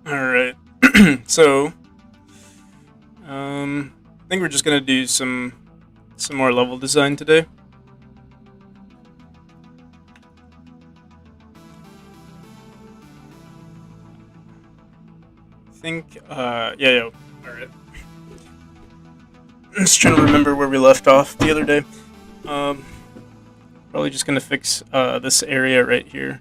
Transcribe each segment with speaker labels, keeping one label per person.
Speaker 1: Alright. So, I think we're just gonna do some more level design today. I think, yeah. Alright. I'm just trying to remember where we left off the other day. Probably just gonna fix this area right here.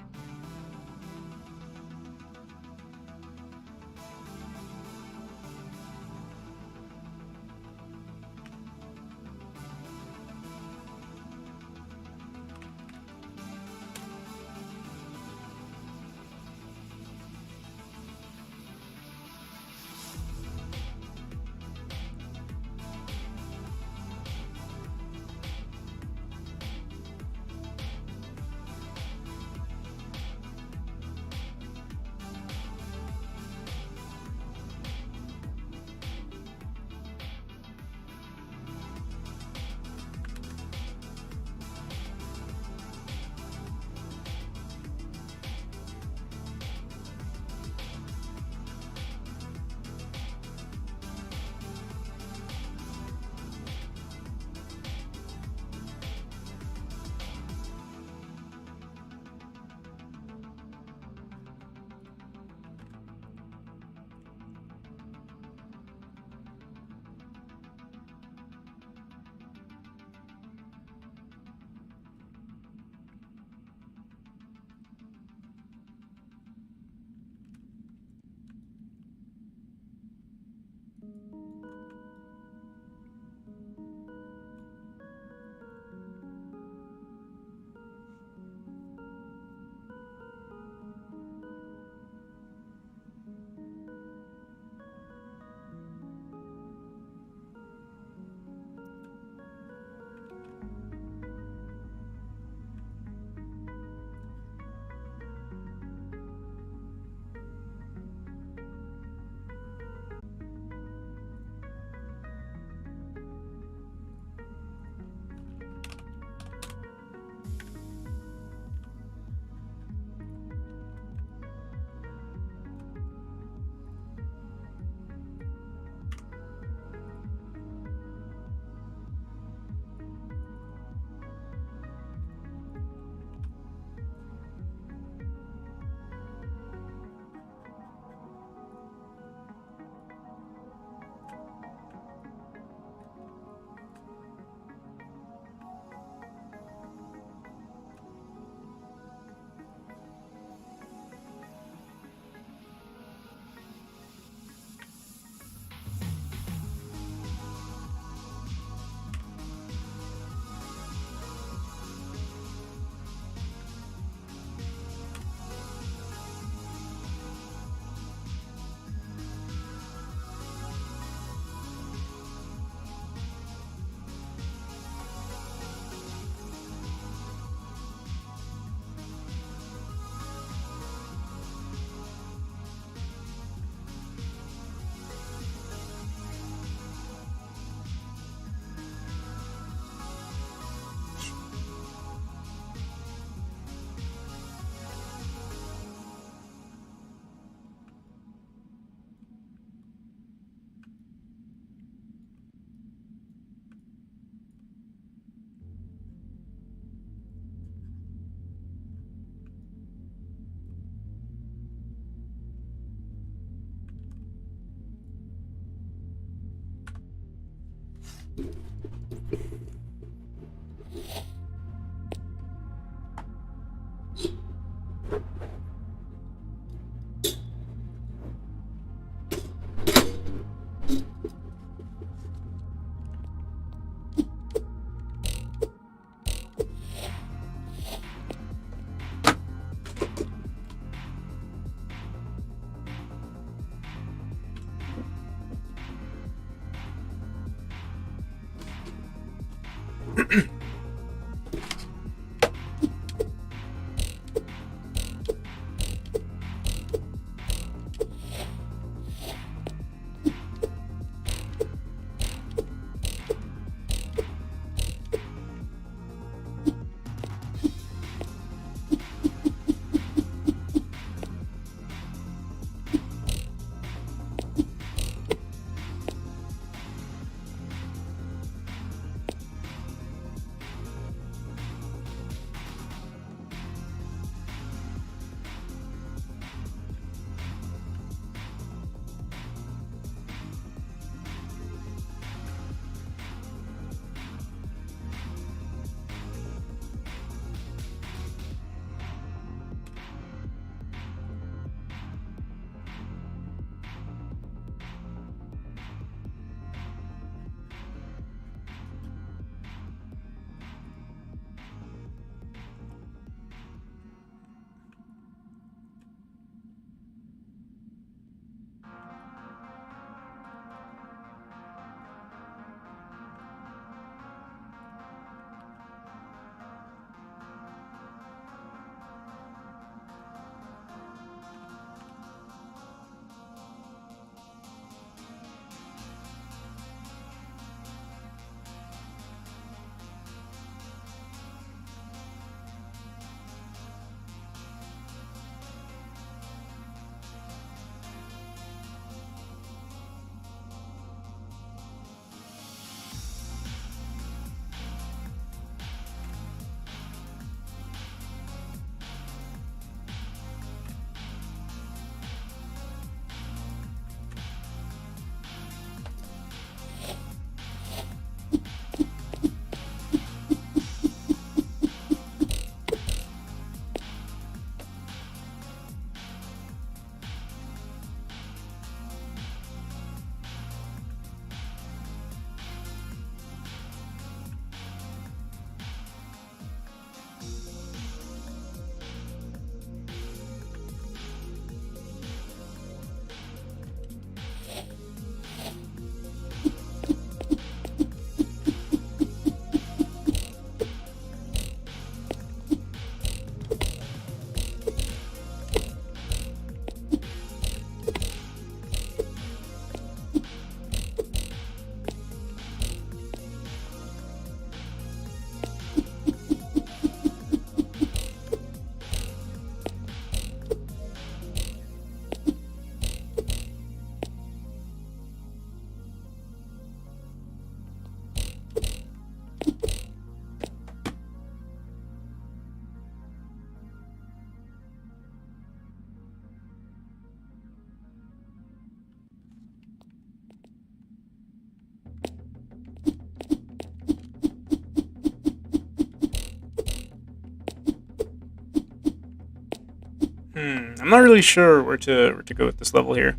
Speaker 1: I'm not really sure where to go with this level here.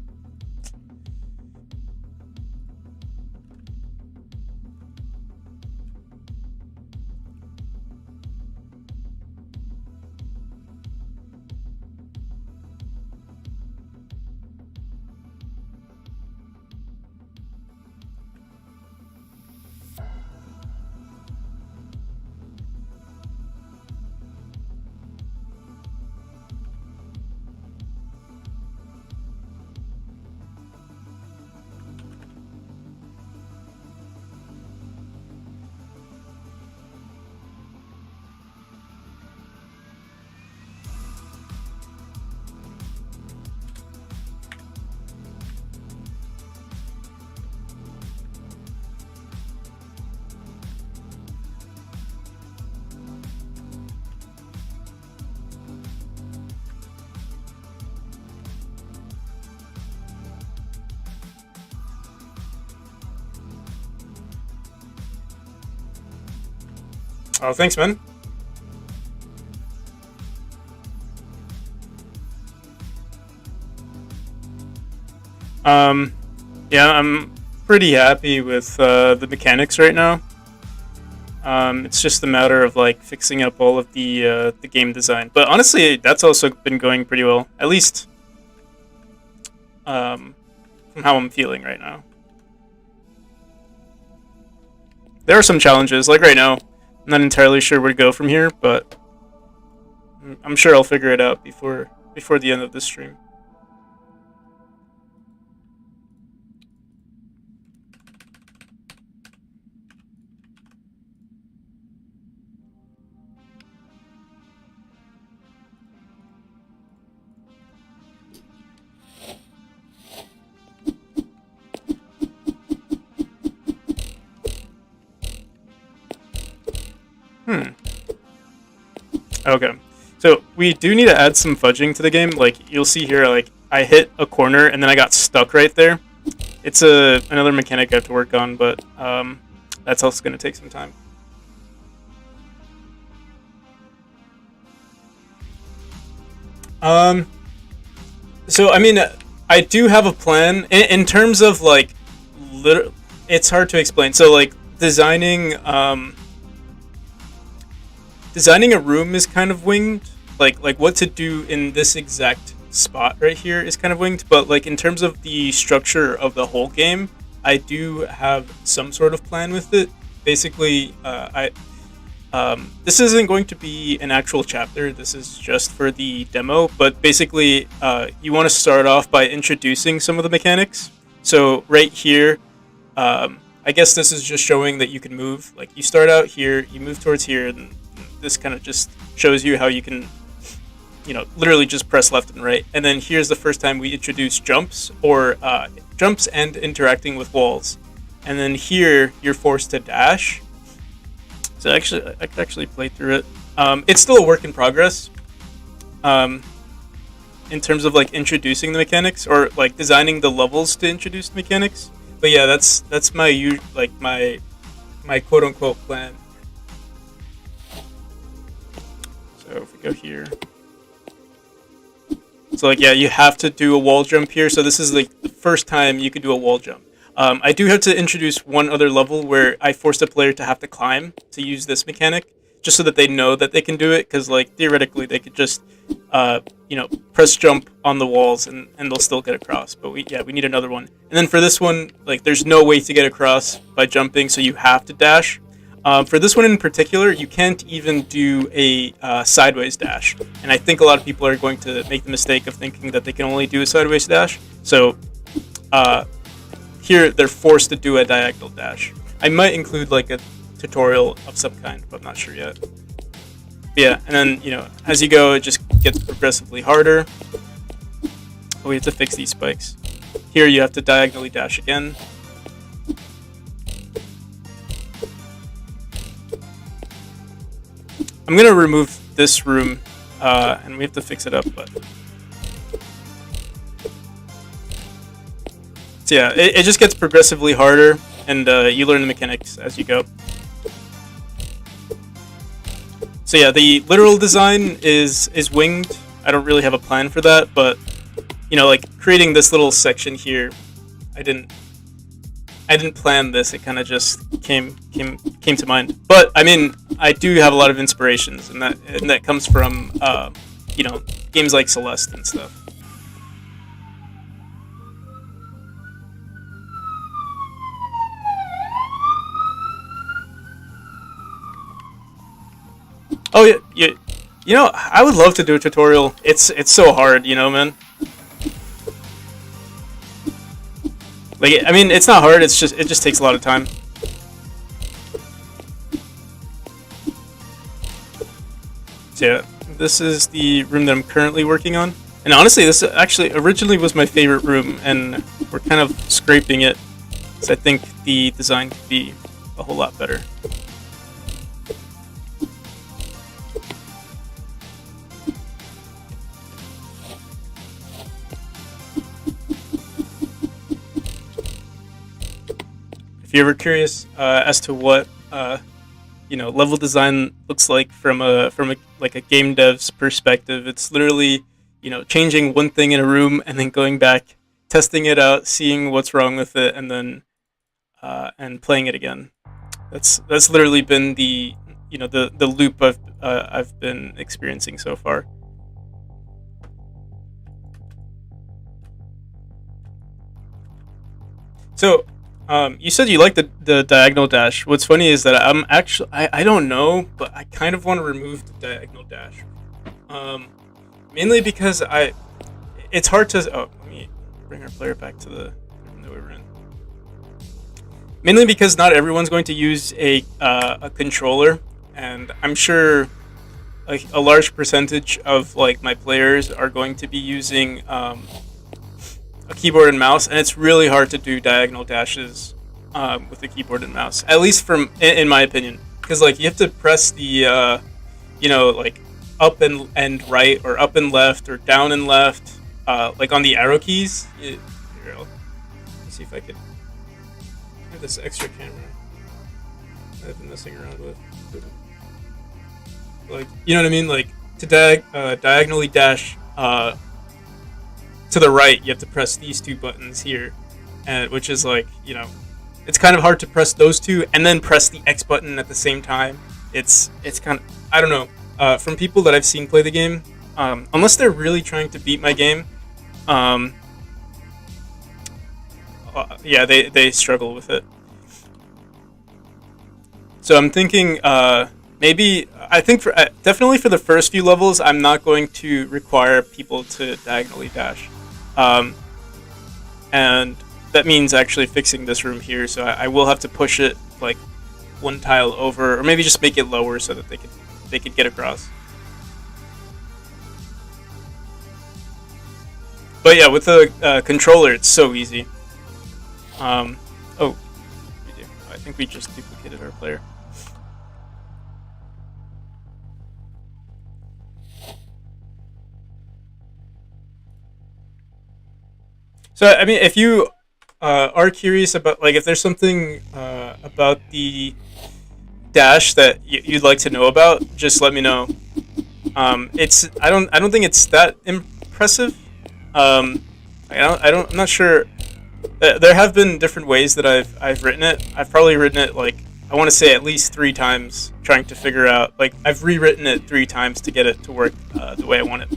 Speaker 1: Oh, thanks, man. Yeah, I'm pretty happy with the mechanics right now. It's just a matter of like fixing up all of the game design. But honestly, that's also been going pretty well. At least from how I'm feeling right now. There are some challenges, like right now. I'm not entirely sure where to go from here, but I'm sure I'll figure it out before the end of this stream. Okay, so we do need to add some fudging to the game. Like you'll see here, like I hit a corner and then I got stuck right there. It's another mechanic I have to work on, but that's also going to take some time. So I mean, I do have a plan in terms of like, it's hard to explain. So like designing a room is kind of winged. Like what to do in this exact spot right here is kind of winged. But like in terms of the structure of the whole game, I do have some sort of plan with it. Basically, this isn't going to be an actual chapter. This is just for the demo. But basically, you want to start off by introducing some of the mechanics. So right here, I guess this is just showing that you can move. Like you start out here, you move towards here, and this kind of just shows you how you can, literally just press left and right. And then here's the first time we introduce jumps or jumps and interacting with walls. And then here you're forced to dash. So actually, I could actually play through it. It's still a work in progress. In terms of like introducing the mechanics or like designing the levels to introduce the mechanics. But yeah, that's my my quote unquote plan. So if we go here, so like yeah, you have to do a wall jump here. So this is like the first time you can do a wall jump. I do have to introduce one other level where I forced a player to have to climb to use this mechanic, just so that they know that they can do it. Because like theoretically, they could just press jump on the walls and they'll still get across. But we need another one. And then for this one, like there's no way to get across by jumping, so you have to dash. For this one in particular, you can't even do a sideways dash. And I think a lot of people are going to make the mistake of thinking that they can only do a sideways dash. So here they're forced to do a diagonal dash. I might include like a tutorial of some kind, but I'm not sure yet. But yeah, and then, as you go, it just gets progressively harder. We have to fix these spikes. Here you have to diagonally dash again. I'm gonna remove this room, and we have to fix it up, but so yeah, it just gets progressively harder, and you learn the mechanics as you go. So yeah, the literal design is winged. I don't really have a plan for that, but like creating this little section here, I didn't I didn't plan this. It kind of just came to mind. But I mean, I do have a lot of inspirations, and that comes from games like Celeste and stuff. Oh yeah, yeah. I would love to do a tutorial. It's so hard, man. Like, I mean, it's not hard. It just takes a lot of time. So yeah, this is the room that I'm currently working on. And honestly, this actually originally was my favorite room, and we're kind of scraping it, because I think the design could be a whole lot better. If you're ever curious as to what level design looks like from a game dev's perspective, it's literally changing one thing in a room and then going back, testing it out, seeing what's wrong with it, and then and playing it again. That's literally been the loop I've been experiencing so far. So. You said you like the diagonal dash. What's funny is that I don't know, but I kind of want to remove the diagonal dash. Mainly because it's hard to. Oh, let me bring our player back to the room that we were in. Mainly because not everyone's going to use a controller, and I'm sure like a large percentage of like my players are going to be using a keyboard and mouse, and it's really hard to do diagonal dashes with a keyboard and mouse. At least in my opinion, because like you have to press the like up and right, or up and left, or down and left, like on the arrow keys. Here, let me see if I could have this extra camera I've been messing around with. Like, you know what I mean? Like to diagonally dash. To the right, you have to press these two buttons here, and which is like, it's kind of hard to press those two and then press the X button at the same time. It's kind of, I don't know. From people that I've seen play the game, unless they're really trying to beat my game, yeah, they struggle with it. So I'm thinking, definitely for the first few levels, I'm not going to require people to diagonally dash. And that means actually fixing this room here, so I will have to push it like one tile over, or maybe just make it lower so that they could get across. But yeah, with the controller, it's so easy. Oh, we do. I think we just duplicated our player. So, I mean, if you are curious about, like, if there's something about the dash that you'd like to know about, just let me know. I don't think it's that impressive. I'm not sure. There have been different ways that I've written it. I've probably written it like, I want to say at least 3 times, trying to figure out, like, I've rewritten it 3 times to get it to work the way I want it.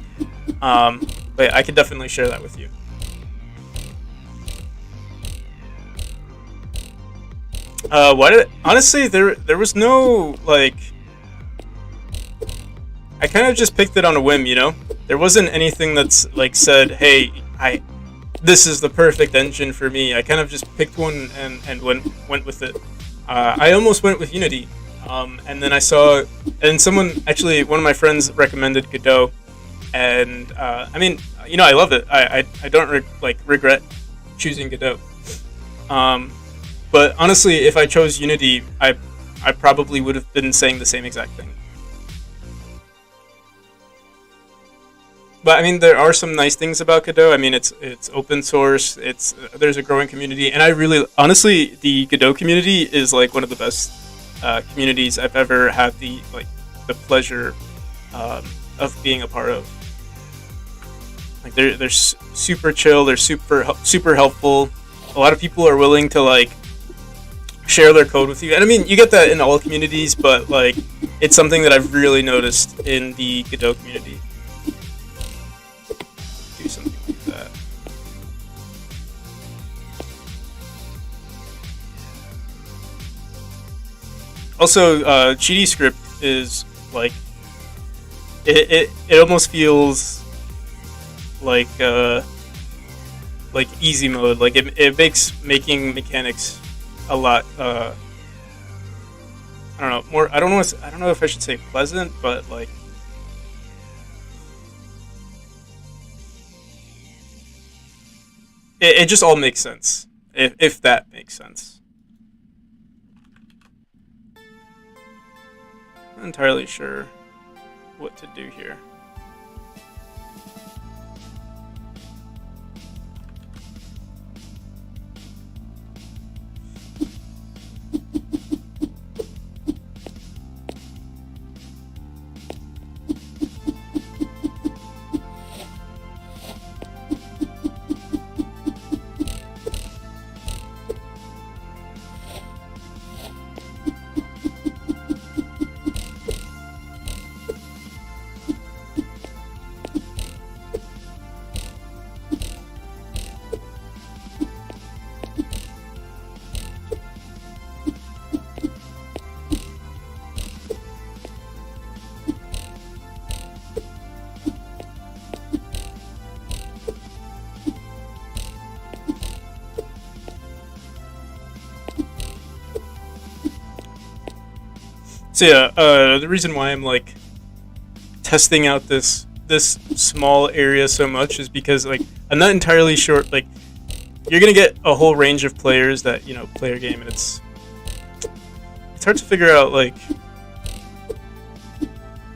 Speaker 1: But I could definitely share that with you. Honestly, there was no, like, I kind of just picked it on a whim, There wasn't anything that's, like, said, hey, this is the perfect engine for me. I kind of just picked one and went with it. I almost went with Unity, and then I saw, and one of my friends recommended Godot, and, I mean, I love it. I don't regret choosing Godot. But honestly, if I chose Unity, I probably would have been saying the same exact thing. But I mean, there are some nice things about Godot. I mean, it's open source. There's a growing community, and honestly, the Godot community is like one of the best communities I've ever had the pleasure of being a part of. Like they're super chill. They're super helpful. A lot of people are willing to like share their code with you. And I mean, you get that in all communities, but like it's something that I've really noticed in the Godot community. Do something like that. Also, GD script is like it almost feels like easy mode. Like it makes making mechanics a lot. I don't know, more. I don't know if I should say pleasant, but like it just all makes sense. If that makes sense. I'm not entirely sure what to do here. So yeah, the reason why I'm like testing out this small area so much is because like I'm not entirely sure. Like you're gonna get a whole range of players that play your game, and it's hard to figure out. Like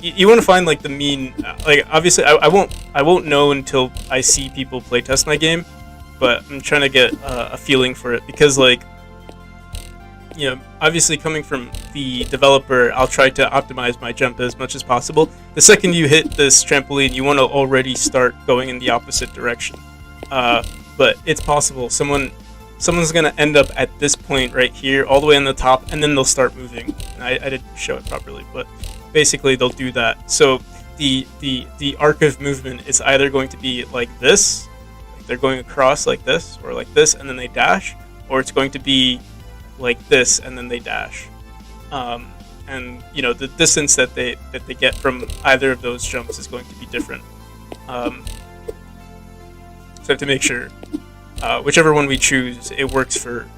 Speaker 1: you want to find like the mean. Like obviously I won't know until I see people play test my game, but I'm trying to get a feeling for it because like. Obviously coming from the developer, I'll try to optimize my jump as much as possible. The second you hit this trampoline, you want to already start going in the opposite direction. But it's possible. Someone's going to end up at this point right here, all the way on the top, and then they'll start moving. I didn't show it properly, but basically they'll do that. So the arc of movement is either going to be like this, like they're going across like this, or like this, and then they dash, or it's going to be like this and then they dash, and the distance that they get from either of those jumps is going to be different. So I have to make sure whichever one we choose, it works for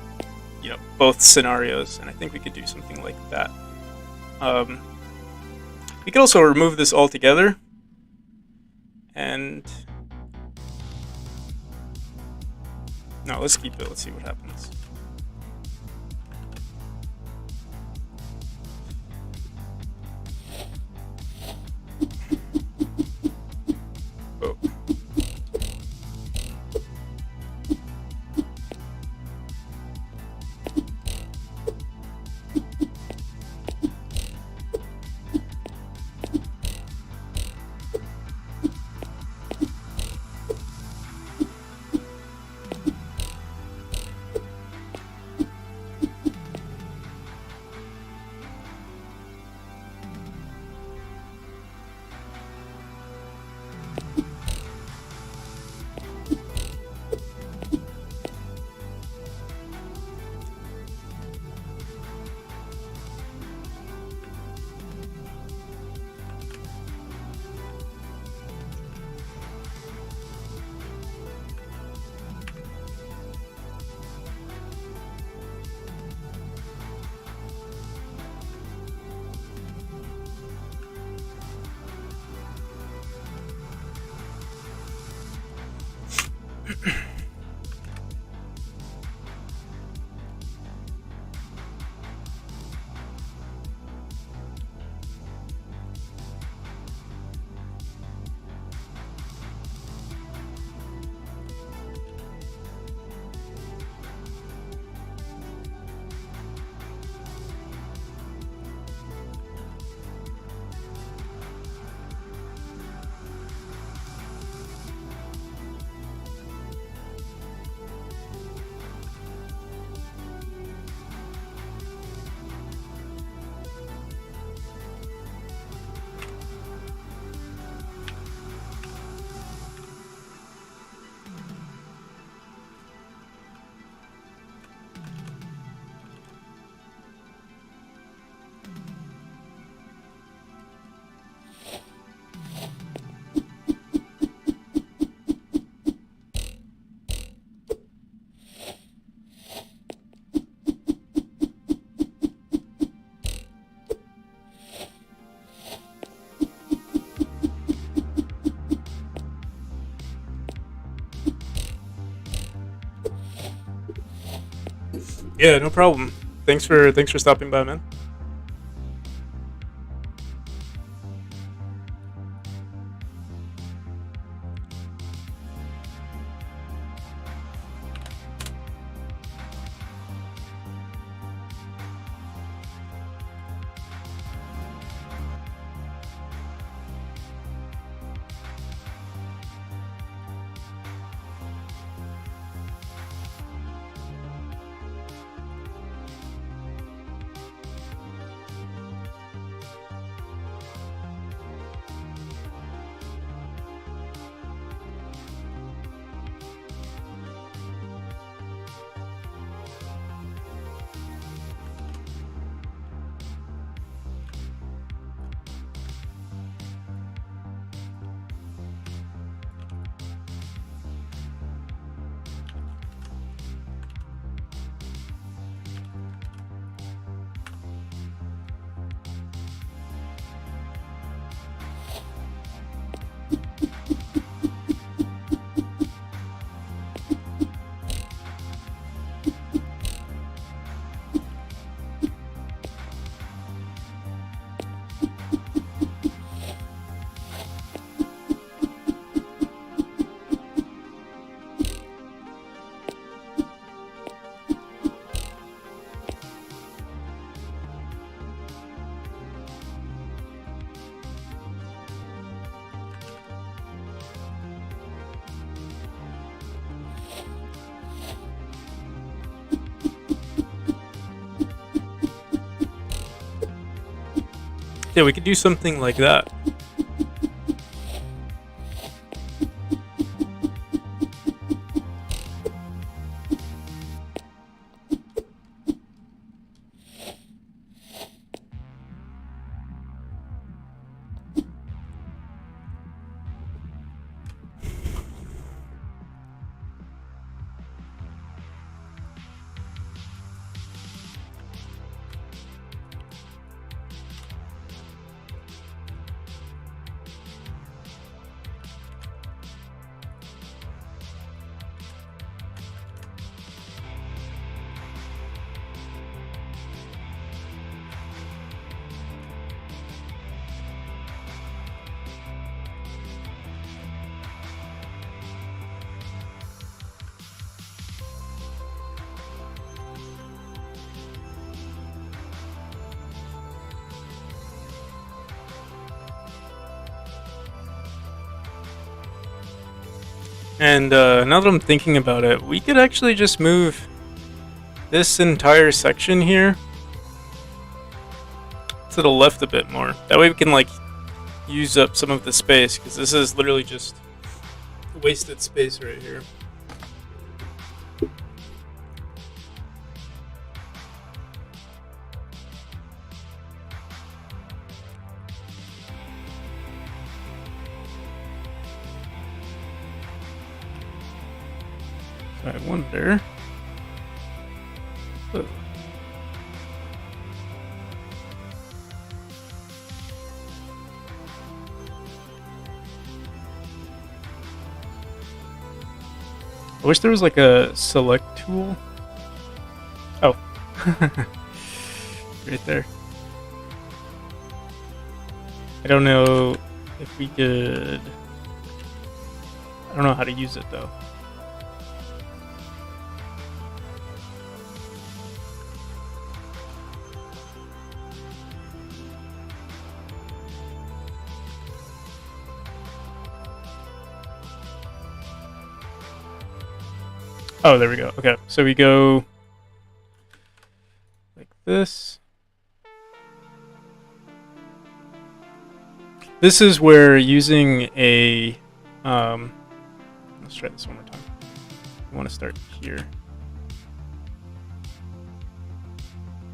Speaker 1: both scenarios, and I think we could do something like that. We could also remove this altogether, and no, let's keep it. Let's see what happens. Yeah, no problem. Thanks for stopping by, man. Yeah, we could do something like that. And now that I'm thinking about it, we could actually just move this entire section here to the left a bit more. That way we can like use up some of the space, because this is literally just wasted space right here. So I wonder. Oh. I wish there was like a select tool. Oh. Right there. I don't know if we could... I don't know how to use it though. Oh, there we go. Okay, so we go like this. This is where using a... let's try this one more time. I want to start here.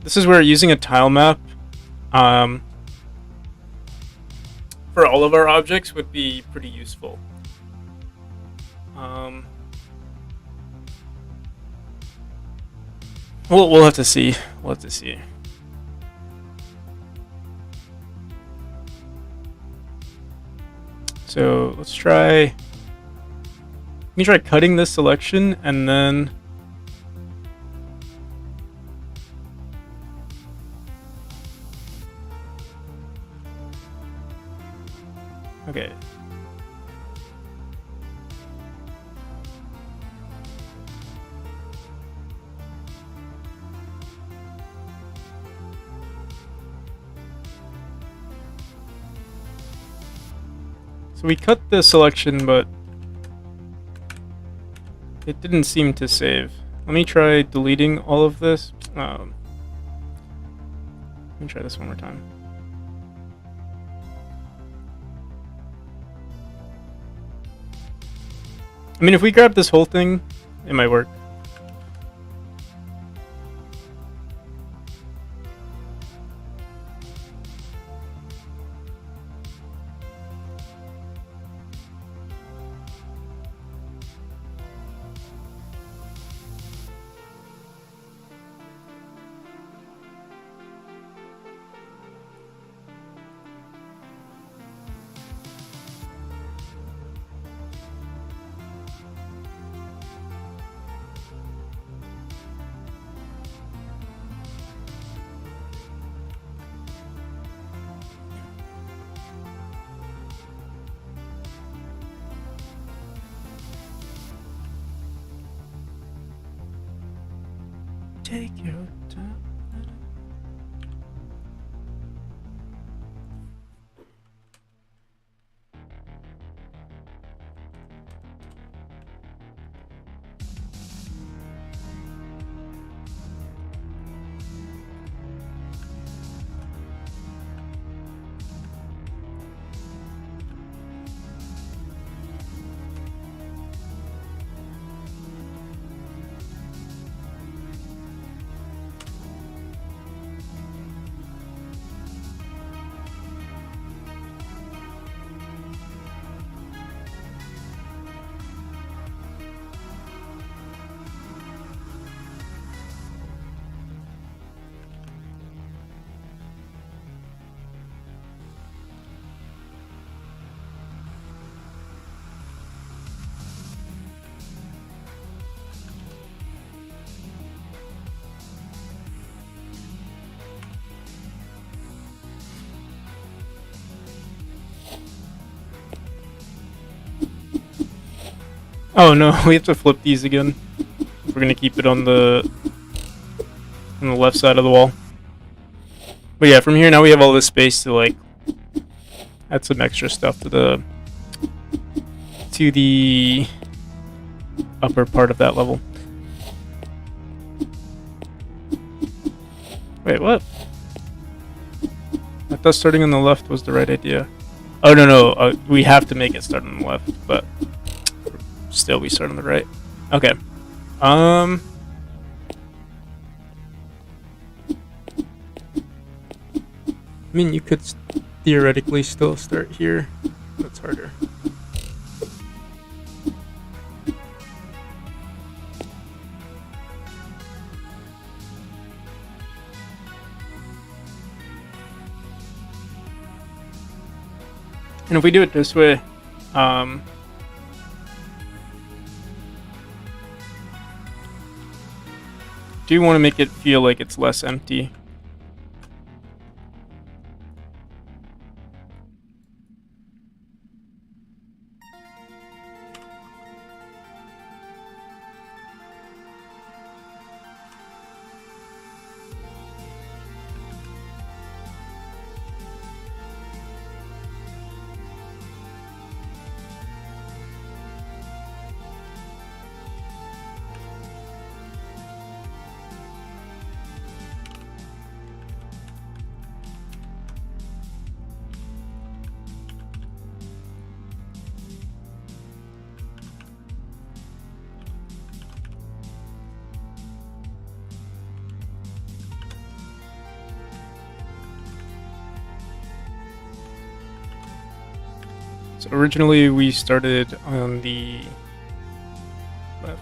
Speaker 1: This is where using a tile map for all of our objects would be pretty useful. We'll have to see. We'll have to see. So let's try. Let me try cutting this selection and then Okay. So we cut the selection, but it didn't seem to save. Let me try deleting all of this. Let me try this one more time. I mean, if we grab this whole thing, it might work. Take your time. Oh no, we have to flip these again. We're gonna keep it on the left side of the wall. But yeah, from here now we have all this space to like add some extra stuff to the upper part of that level. Wait, what? I thought starting on the left was the right idea. Oh no, we have to make it start on the left, but still we start on the right. Okay. I mean, you could theoretically still start here. That's harder. And if we do it this way, do you want to make it feel like it's less empty? So originally we started on the left.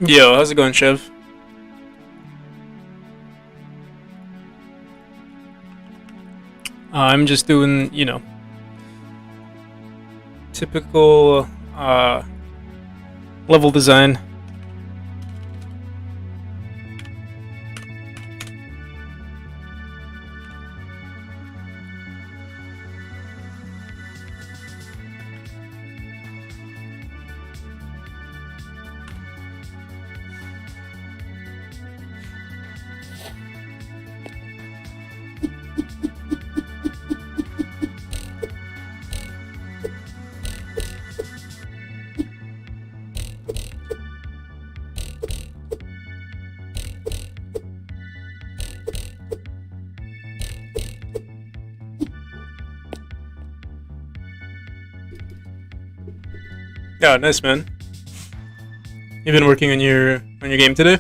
Speaker 1: Yo, how's it going, Chev? I'm just doing, typical level design. Yeah, nice, man. You've been working on your game today?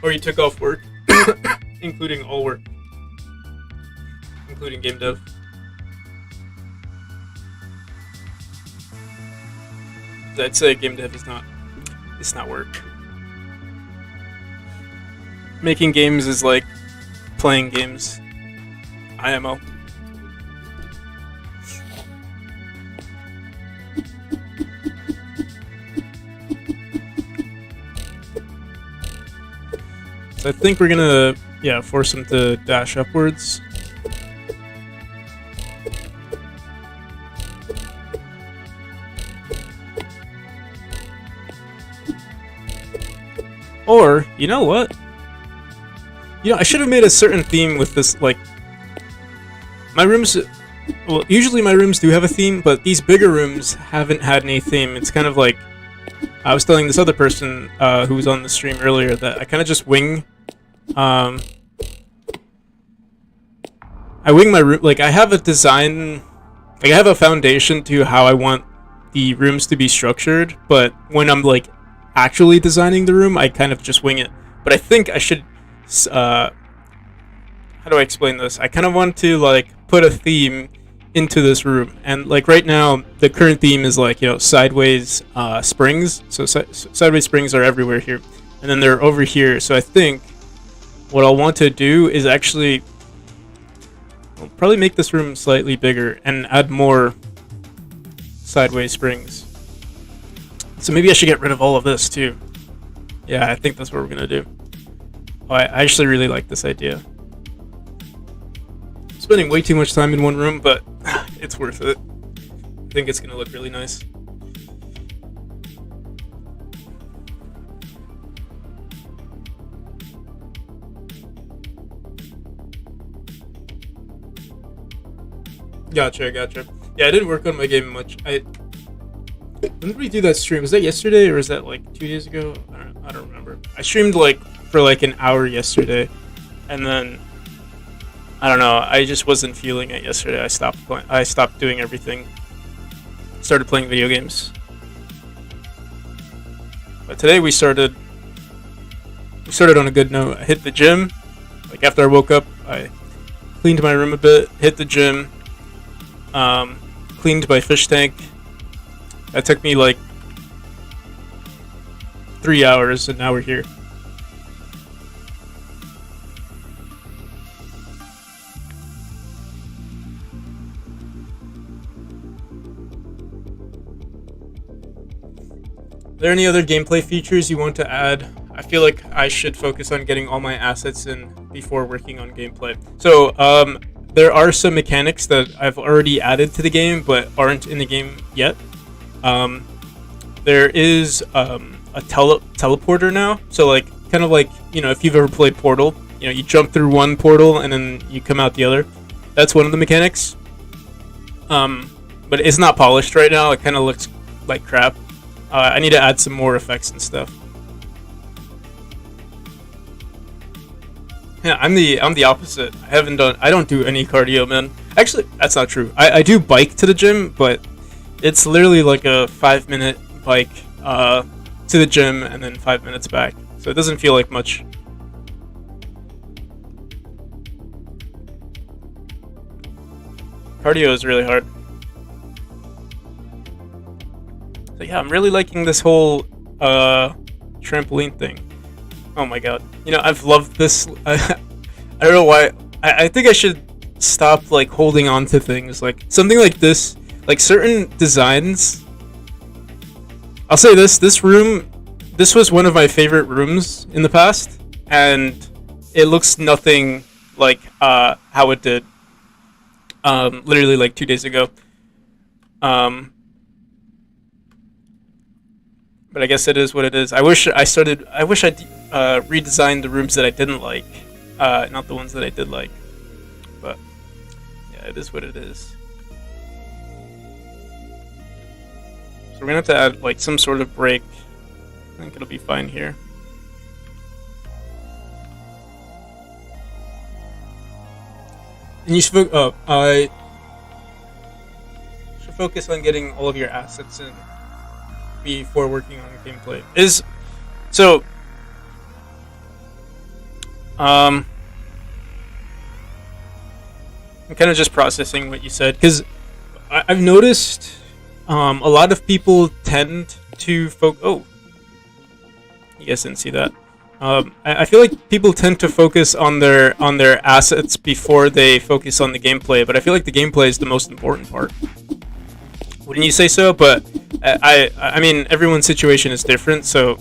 Speaker 1: Or you took off work, including all work, including game dev. I'd say game dev is not work. Making games is like playing games. IMO. So I think we're gonna, force him to dash upwards. Or, you know what? I should have made a certain theme with this, like, my rooms, well, usually my rooms do have a theme, but these bigger rooms haven't had any theme. It's kind of like, I was telling this other person who was on the stream earlier that I kind of just wing. I wing my room. Like, I have a design, like, I have a foundation to how I want the rooms to be structured, but when I'm, like, actually designing the room, I kind of just wing it. But I think I should, how do I explain this? I kind of want to, like, put a theme into this room, and like right now the current theme is like sideways springs, so sideways springs are everywhere here, and then they're over here. So I think what I'll want to do is actually I'll probably make this room slightly bigger and add more sideways springs. So maybe I should get rid of all of this too. Yeah, I think that's what we're gonna do. I actually really like this idea. Spending way too much time in one room, but it's worth it. I think it's gonna look really nice. Gotcha. Yeah, I didn't work on my game much. When did we do that stream? Was that yesterday or was that like 2 days ago? I don't remember. I streamed like for like an hour yesterday, and then I don't know. I just wasn't feeling it yesterday. I stopped doing everything. Started playing video games. But today we started on a good note. I hit the gym. Like after I woke up, I cleaned my room a bit, hit the gym, cleaned my fish tank. That took me like 3 hours, and now we're here. Are there any other gameplay features you want to add? I feel like I should focus on getting all my assets in before working on gameplay. So, there are some mechanics that I've already added to the game, but aren't in the game yet. There is a teleporter now. So, like, kind of like, if you've ever played Portal, you jump through one portal and then you come out the other. That's one of the mechanics. But it's not polished right now. It kind of looks like crap. I need to add some more effects and stuff. Yeah, I'm the opposite. I don't do any cardio, man. Actually, that's not true. I do bike to the gym, but it's literally like a 5-minute bike to the gym and then 5 minutes back. So it doesn't feel like much. Cardio is really hard. But yeah, I'm really liking this whole trampoline thing. Oh my god. I've loved this. I don't know why. I think I should stop like holding on to things like something like this, like certain designs. I'll say this room, this was one of my favorite rooms in the past, and it looks nothing like how it did literally like 2 days ago. Um, but I guess it is what it is. I wish I redesigned the rooms that I didn't like, not the ones that I did like. But yeah, it is what it is. So we're gonna have to add like some sort of break. I think it'll be fine here. And you should I should focus on getting all of your assets in before working on gameplay. So I'm kind of just processing what you said because I've noticed a lot of people tend to focus. Oh, you guys didn't see that. I feel like people tend to focus on their assets before they focus on the gameplay, but I feel like the gameplay is the most important part. Wouldn't you say so? But I mean, everyone's situation is different, so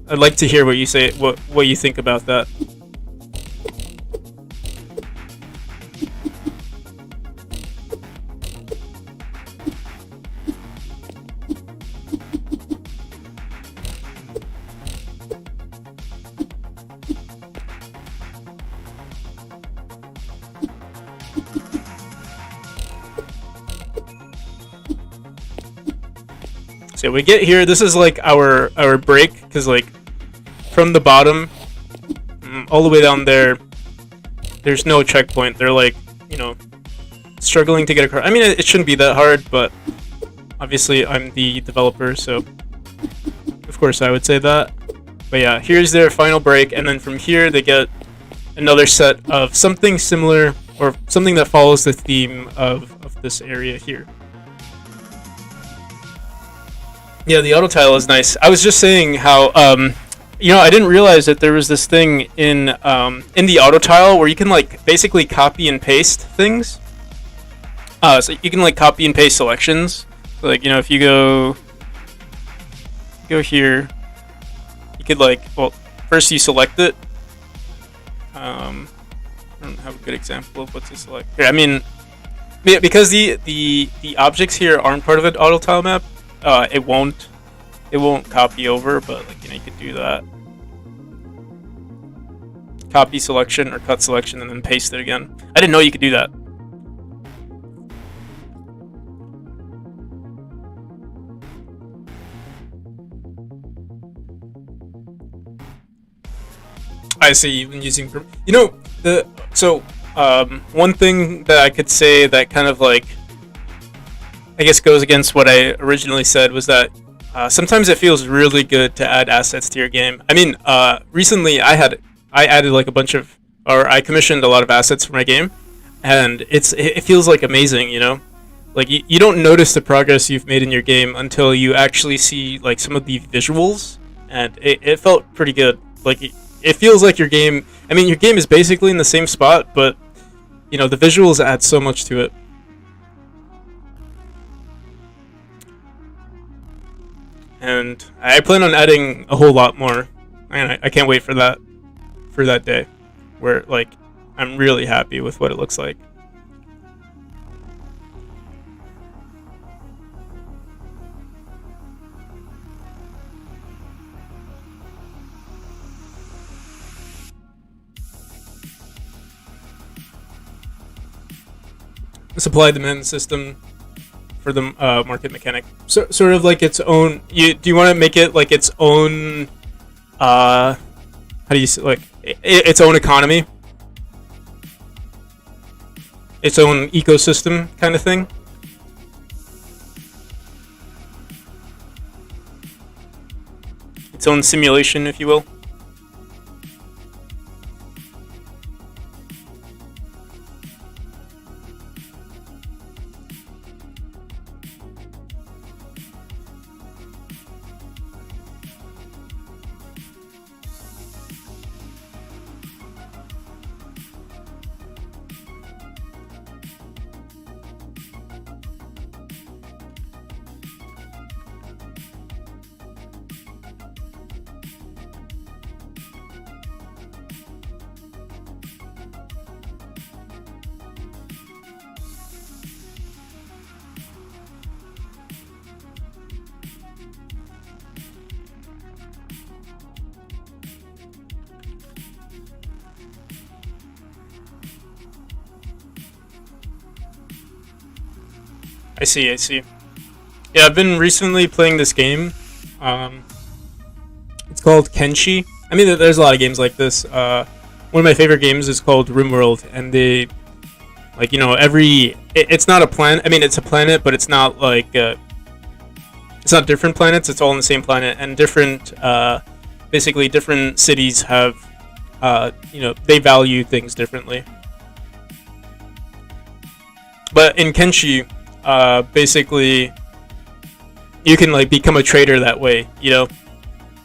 Speaker 1: I'd like to hear what you say, what you think about that. So we get here. This is like our break, because like from the bottom all the way down there, there's no checkpoint. They're like, struggling to get across. I mean, it shouldn't be that hard, but obviously I'm the developer, so of course I would say that. But yeah, here's their final break, and then from here they get another set of something similar, or something that follows the theme of this area here. Yeah, the auto tile is nice. I was just saying how I didn't realize that there was this thing in the auto tile where you can like basically copy and paste things. So you can like copy and paste selections. So, like, if you go here, you could like, well, first you select it. I don't have a good example of what to select here. I mean, because the objects here aren't part of an auto tile map. It won't copy over, but like, you could do that. Copy selection or cut selection and then paste it again. I didn't know you could do that. I see you've been using one thing that I could say that kind of like, I guess, goes against what I originally said was that sometimes it feels really good to add assets to your game. I mean, recently I added like I commissioned a lot of assets for my game, and it feels like amazing, Like you don't notice the progress you've made in your game until you actually see like some of the visuals, and it felt pretty good. Like it feels like your game. I mean, your game is basically in the same spot, but the visuals add so much to it. And I plan on adding a whole lot more, and I can't wait for that day, where like I'm really happy with what it looks like. Supply demand system for the market mechanic, so sort of like its own. Do you want to make it like its own? How do you say, like its own economy, its own ecosystem kind of thing? Its own simulation, if you will. I see. I see. Yeah, I've been recently playing this game. Um, it's called Kenshi. I mean, there's a lot of games like this. One of my favorite games is called RimWorld, and they, like, it's not a planet. I mean, it's a planet, but it's not like it's not different planets. It's all on the same planet, and basically different cities have, they value things differently. But in Kenshi, basically, you can like become a trader that way.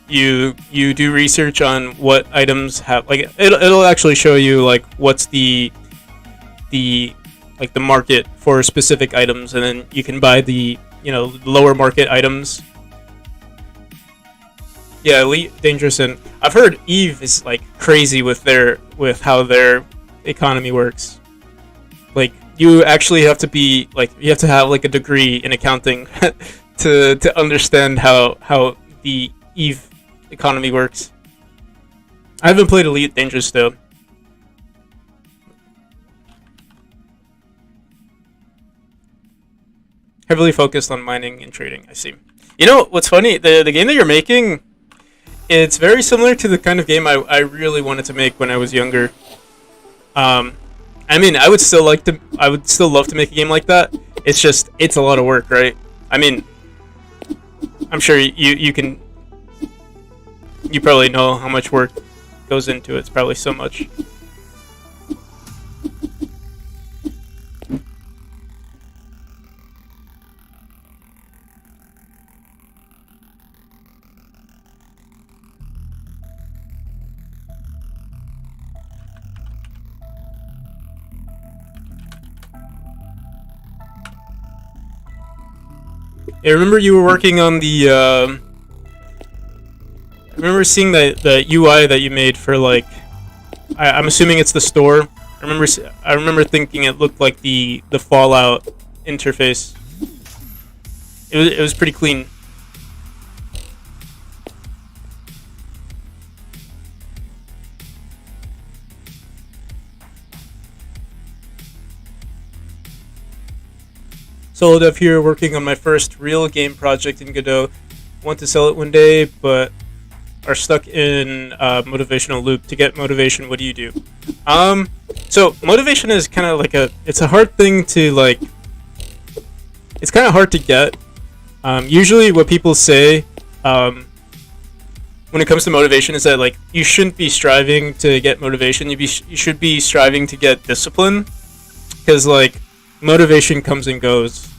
Speaker 1: You do research on what items have, like, it'll actually show you like what's the like the market for specific items, and then you can buy the lower market items. Yeah, Elite, Dangerous, and I've heard Eve is like crazy with how their economy works. Like, you actually have to be like, you have to have like a degree in accounting to understand how the Eve economy works. I haven't played Elite Dangerous though. Heavily focused on mining and trading. I see. You know what's funny? The game that you're making, it's very similar to the kind of game I really wanted to make when I was younger. I mean, I would still love to make a game like that. It's a lot of work, right? I mean, I'm sure you probably know how much work goes into it. It's probably so much. I remember you were working on the. I remember seeing the UI that you made for, like, I'm assuming it's the store. I remember thinking it looked like the Fallout interface. It was pretty clean. Solo dev here, working on my first real game project in Godot. Want to sell it one day, but are stuck in a motivational loop. To get motivation, what do you do? So motivation is kind of like it's a hard thing to, like, it's kind of hard to get. Usually what people say when it comes to motivation is that, like, you shouldn't be striving to get motivation. You should be striving to get discipline, because, like, motivation comes and goes.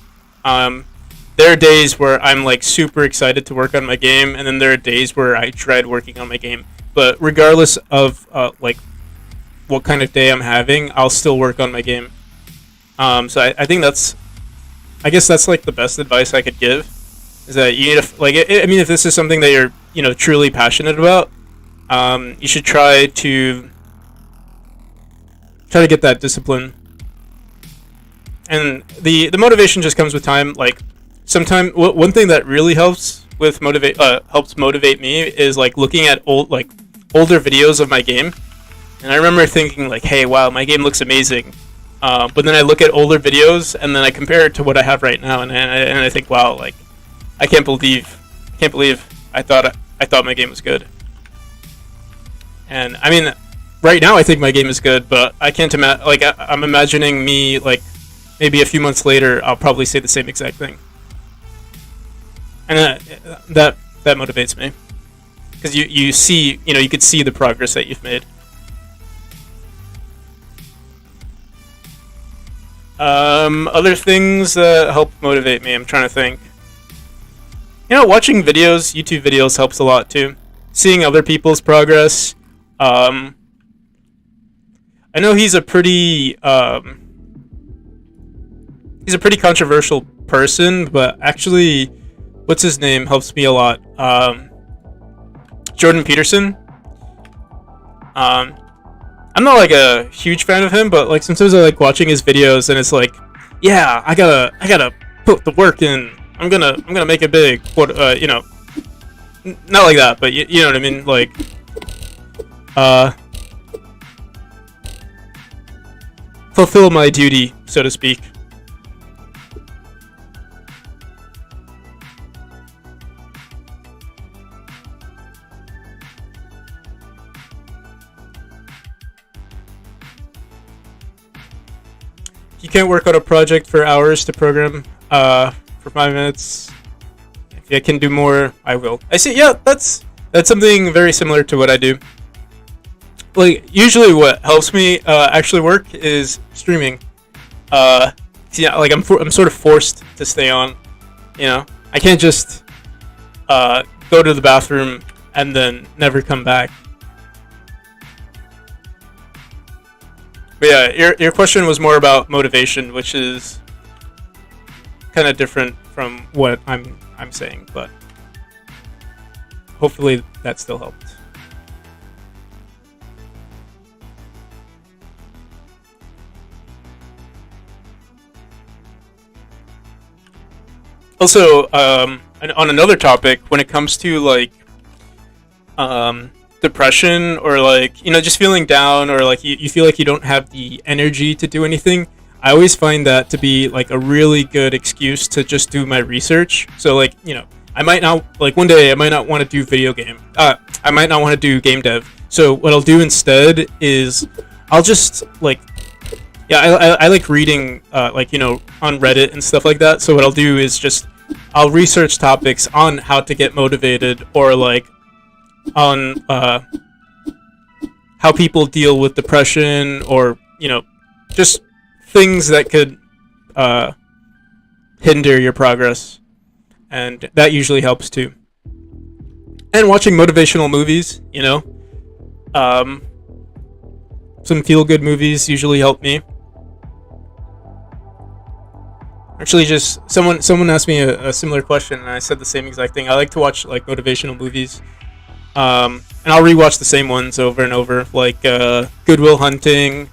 Speaker 1: There are days where I'm, like, super excited to work on my game, and then there are days where I dread working on my game. But regardless of like what kind of day I'm having, I'll still work on my game. So I think I guess that's like the best advice I could give, is that you need to, like, I mean, if this is something that you're truly passionate about, you should try to get that discipline. And the motivation just comes with time. Like, one thing that really helps motivate me is, like, looking at older videos of my game. And I remember thinking, like, hey, wow, my game looks amazing. But then I look at older videos and then I compare it to what I have right now, and I think, wow, like, I can't believe I thought my game was good. And I mean, right now I think my game is good, but I can't imagine, like, I'm imagining me, like, maybe a few months later I'll probably say the same exact thing. And that motivates me, because you see, you could see the progress that you've made. Other things that help motivate me, I'm trying to think. Watching YouTube videos helps a lot too. Seeing other people's progress. I know he's a pretty controversial person, but actually, what's his name helps me a lot. Jordan Peterson. I'm not, like, a huge fan of him, but, like, sometimes I like watching his videos, and it's like, yeah, I gotta put the work in. I'm gonna make it big. What, not like that, but you know what I mean, like, fulfill my duty, so to speak. you can't work on a project for hours to program for 5 minutes. If I can do more, I will. I see. Yeah, that's something very similar to what I do. Like usually, what helps me actually work is streaming. Yeah, like I'm sort of forced to stay on. You know, I can't just go to the bathroom and then never come back. But yeah, your question was more about motivation, which is kind of different from what I'm saying, but hopefully that still helped. Also, on another topic, when it comes to like depression or like just feeling down or like you feel like you don't have the energy to do anything, I always find that to be like a really good excuse to just do my research. So like I might not like one day I might not want to do video game. I might not want to do game dev. So what I'll do instead is I'll just like I like reading like on Reddit and stuff like that. So what I'll do is just I'll research topics on how to get motivated or like on how people deal with depression or just things that could hinder your progress, and that usually helps too. And watching motivational movies, some feel-good movies usually help me. Actually, just someone asked me a similar question, and I said the same exact thing. I like to watch like motivational movies, and I'll rewatch the same ones over and over, like Good Will Hunting.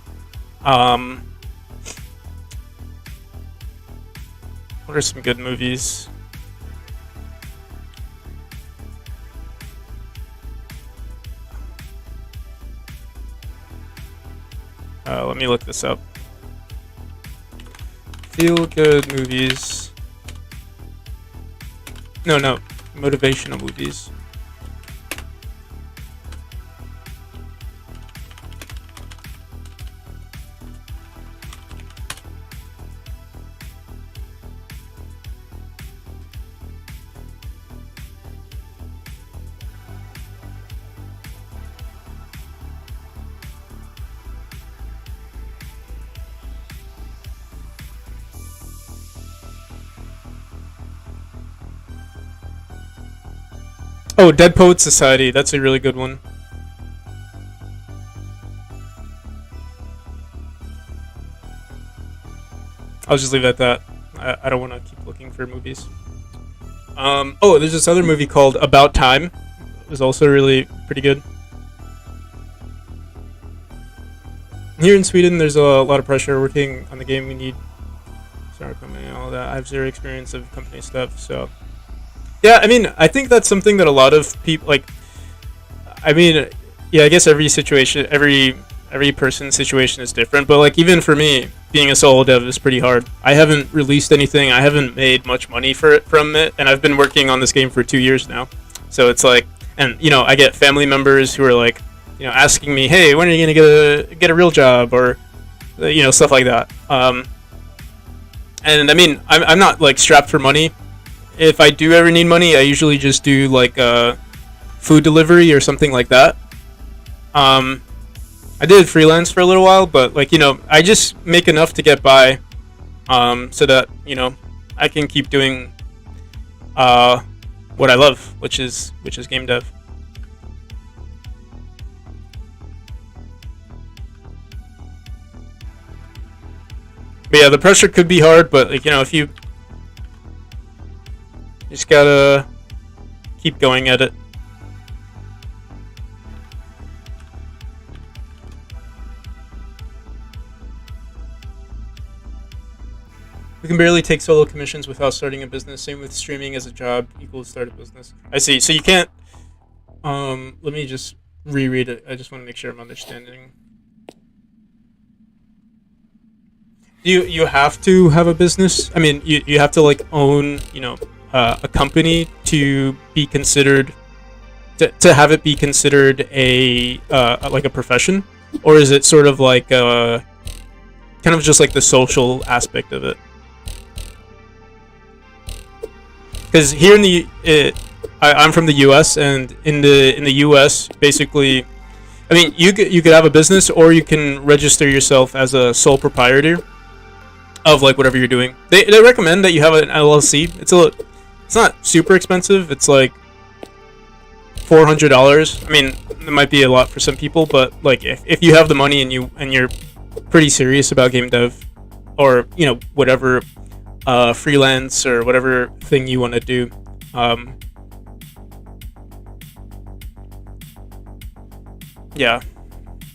Speaker 1: What are some good movies? Let me look this up. Feel good movies. No, motivational movies. Oh, Dead Poets Society. That's a really good one. I'll just leave it at that. I don't want to keep looking for movies. Oh, there's this other movie called About Time. It was also really pretty good. Here in Sweden, there's a lot of pressure working on the game. We need start company and all that. I have zero experience of company stuff, so... Yeah, I mean, I think that's something that a lot of people like. I mean, yeah, I guess every situation, every person's situation is different. But like, even for me, being a solo dev is pretty hard. I haven't released anything. I haven't made much money from it, and I've been working on this game for 2 years now. So it's like, and I get family members who are like, asking me, "Hey, when are you gonna get a real job?" or, stuff like that. And I mean, I'm not like strapped for money. If I do ever need money, I usually just do like food delivery or something like that. I did freelance for a little while, but like I just make enough to get by, so that I can keep doing what I love, which is game dev. But yeah, the pressure could be hard, but like if you just gotta keep going at it. We can barely take solo commissions without starting a business. Same with streaming as a job equals start a business. I see. So you can't. Let me just reread it. I just want to make sure I'm understanding. You have to have a business. I mean, you have to like own a company to be considered to have it be considered a like a profession, or is it sort of like kind of just like the social aspect of it. Because here in I'm from the U.S. and in the U.S. basically, I mean, you could have a business or you can register yourself as a sole proprietor of like whatever you're doing. They recommend that you have an LLC. It's not super expensive. It's like $400. I mean, it might be a lot for some people, but like if you have the money and you're pretty serious about game dev, or whatever freelance or whatever thing you want to do. Yeah.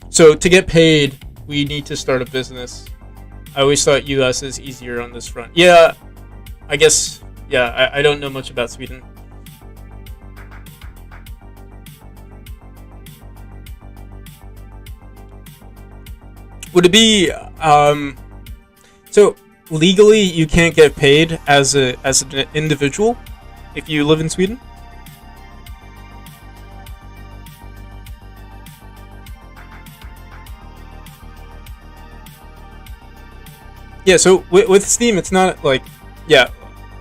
Speaker 1: So to get paid, we need to start a business. I always thought US is easier on this front. Yeah, I guess. Yeah, I don't know much about Sweden. Would it be so legally you can't get paid as an individual if you live in Sweden? Yeah, so with Steam, it's not like, yeah,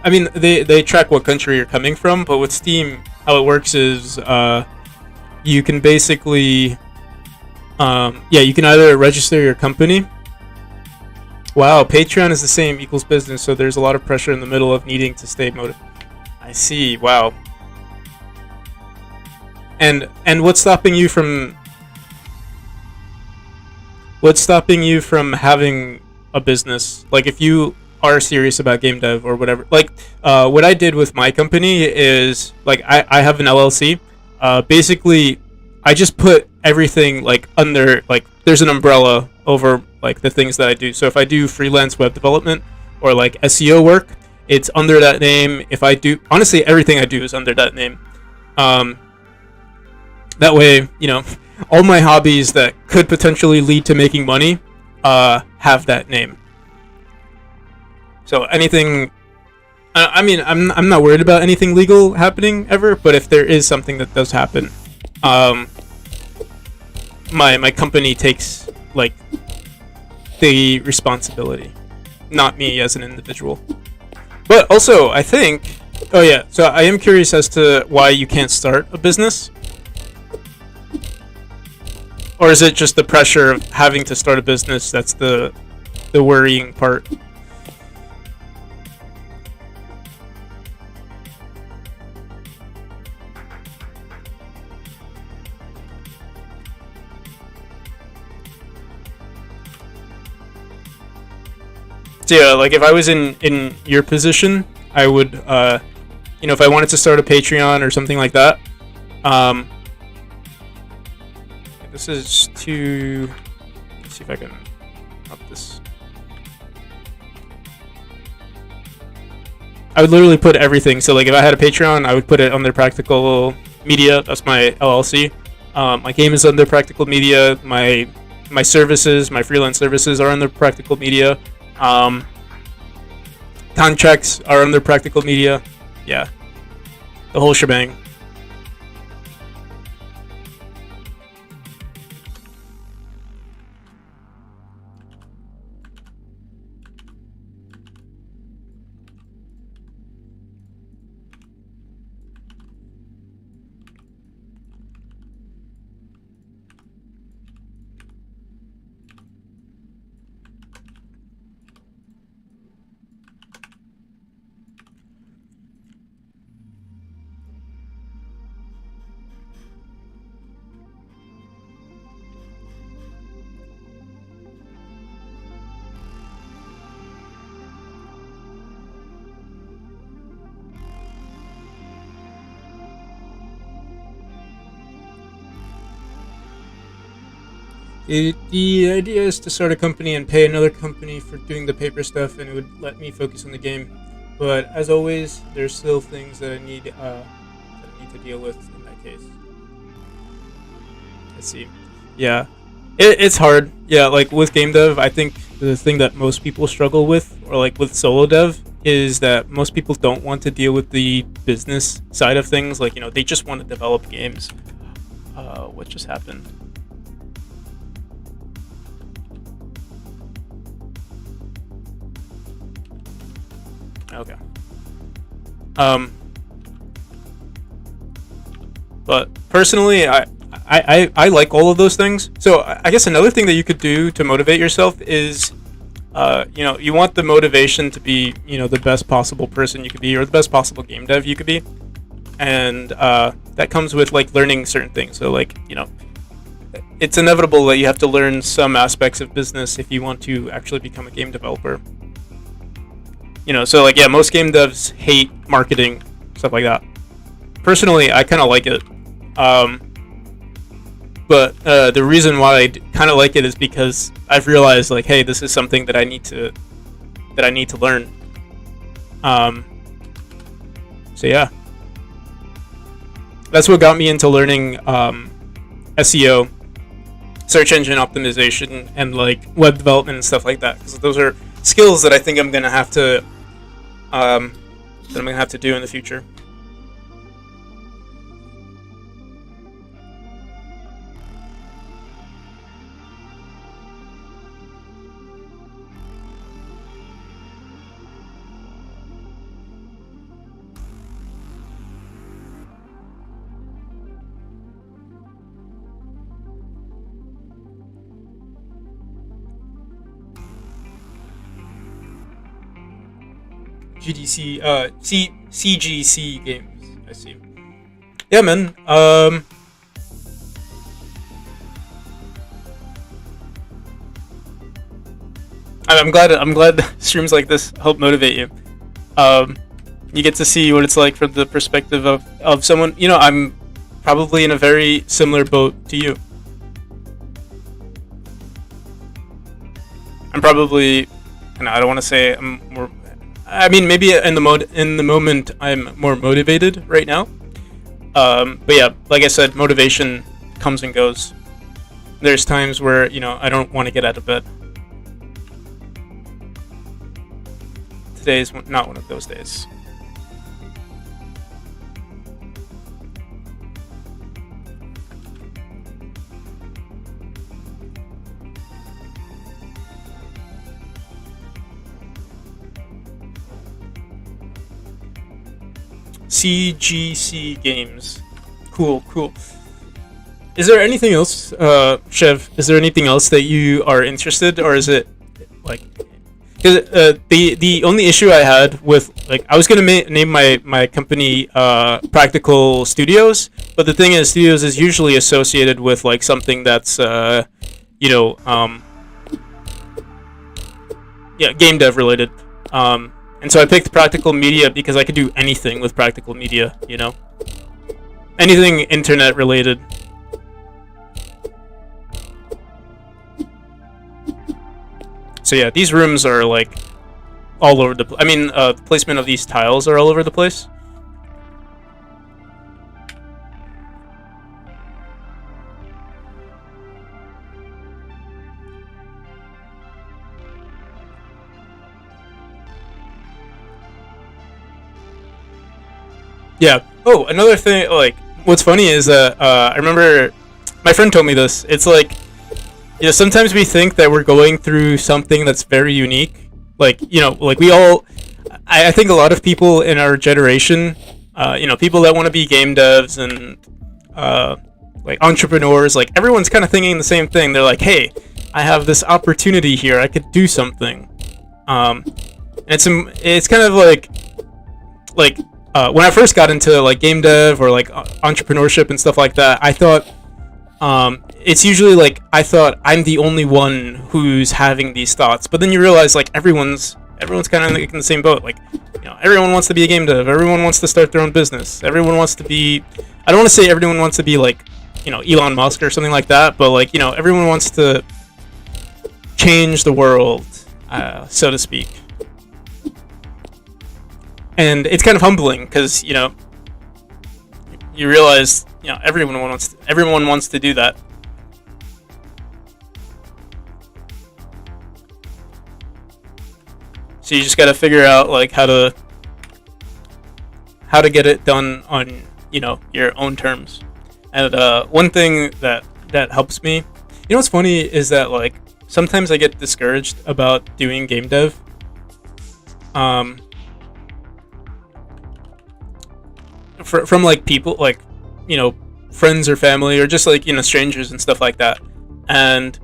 Speaker 1: I mean, they track what country you're coming from, but with Steam, how it works is you can basically, you can either register your company. Wow, Patreon is the same, equals business, so there's a lot of pressure in the middle of needing to stay motivated. I see, wow. And what's stopping you from having a business? Like, if you are serious about game dev or whatever, like what I did with my company is like I have an LLC. Basically I just put everything like under, like, there's an umbrella over like the things that I do. So if I do freelance web development or like SEO work, it's under that name. If I do, honestly, everything I do is under that name. That way, all my hobbies that could potentially lead to making money have that name. So anything, I mean, I'm not worried about anything legal happening ever, but if there is something that does happen, my company takes like the responsibility, not me as an individual. But also, I think, oh yeah, so I am curious as to why you can't start a business. Or is it just the pressure of having to start a business that's the worrying part? So yeah, like if I was in your position, I would, if I wanted to start a Patreon or something like that, this is to, let's see if I can up this. I would literally put everything. So like if I had a Patreon, I would put it under Practical Media. That's my LLC. My game is under Practical Media. My services, my freelance services are under Practical Media. Contracts are under Practical Media. Yeah, the whole shebang. The idea is to start a company and pay another company for doing the paper stuff, and it would let me focus on the game. But as always, there's still things that I need to deal with in that case. Let's see. Yeah, it's hard. Yeah, like with game dev, I think the thing that most people struggle with, or like with solo dev, is that most people don't want to deal with the business side of things. Like, they just want to develop games. What just happened? Okay. Um, but personally, I like all of those things. So I guess another thing that you could do to motivate yourself is, you want the motivation to be, the best possible person you could be, or the best possible game dev you could be, and that comes with like learning certain things. So like, it's inevitable that you have to learn some aspects of business if you want to actually become a game developer. So like, yeah, most game devs hate marketing, stuff like that. Personally, I kind of like it. But the reason why I kind of like it is because I've realized, like, hey, this is something that I need to learn. So yeah, that's what got me into learning SEO, search engine optimization, and like web development and stuff like that. Because those are skills that I think I'm gonna have to do in the future. GDC, CGC games. I see. Yeah, man. I'm glad streams like this help motivate you. You get to see what it's like from the perspective of someone. I'm probably in a very similar boat to you. I'm probably, and I don't want to say I'm more. I mean, maybe in the moment I'm more motivated right now. But yeah, like I said, motivation comes and goes. There's times where I don't want to get out of bed. Today is not one of those days. CGC games. Cool. Is there anything else, Chev? Is there anything else that you are interested, or is it like? The only issue I had with, like, I was gonna name my company Practical Studios, but the thing is, Studios is usually associated with like something that's game dev related. And so I picked Practical Media because I could do anything with Practical Media, anything internet related. So yeah, these rooms are like all over the the placement of these tiles are all over the place. Yeah. Oh, another thing, like, what's funny is that I remember my friend told me this. It's like, sometimes we think that we're going through something that's very unique. Like, like we all, I think a lot of people in our generation, people that want to be game devs and like entrepreneurs, like everyone's kind of thinking the same thing. They're like, hey, I have this opportunity here. I could do something. It's kind of like when I first got into like game dev or like entrepreneurship and stuff like that, I thought it's usually like I thought I'm the only one who's having these thoughts. But then you realize like everyone's kind of like in the same boat. Like, everyone wants to be a game dev. Everyone wants to start their own business. Everyone wants to be. I don't want to say everyone wants to be like Elon Musk or something like that, but like everyone wants to change the world, so to speak. And it's kind of humbling because you realize everyone wants to do that. So you just got to figure out like how to get it done on your own terms. And one thing that helps me, what's funny is that like sometimes I get discouraged about doing game dev. from like people like, you know, friends or family or just like, you know, strangers and stuff like that. And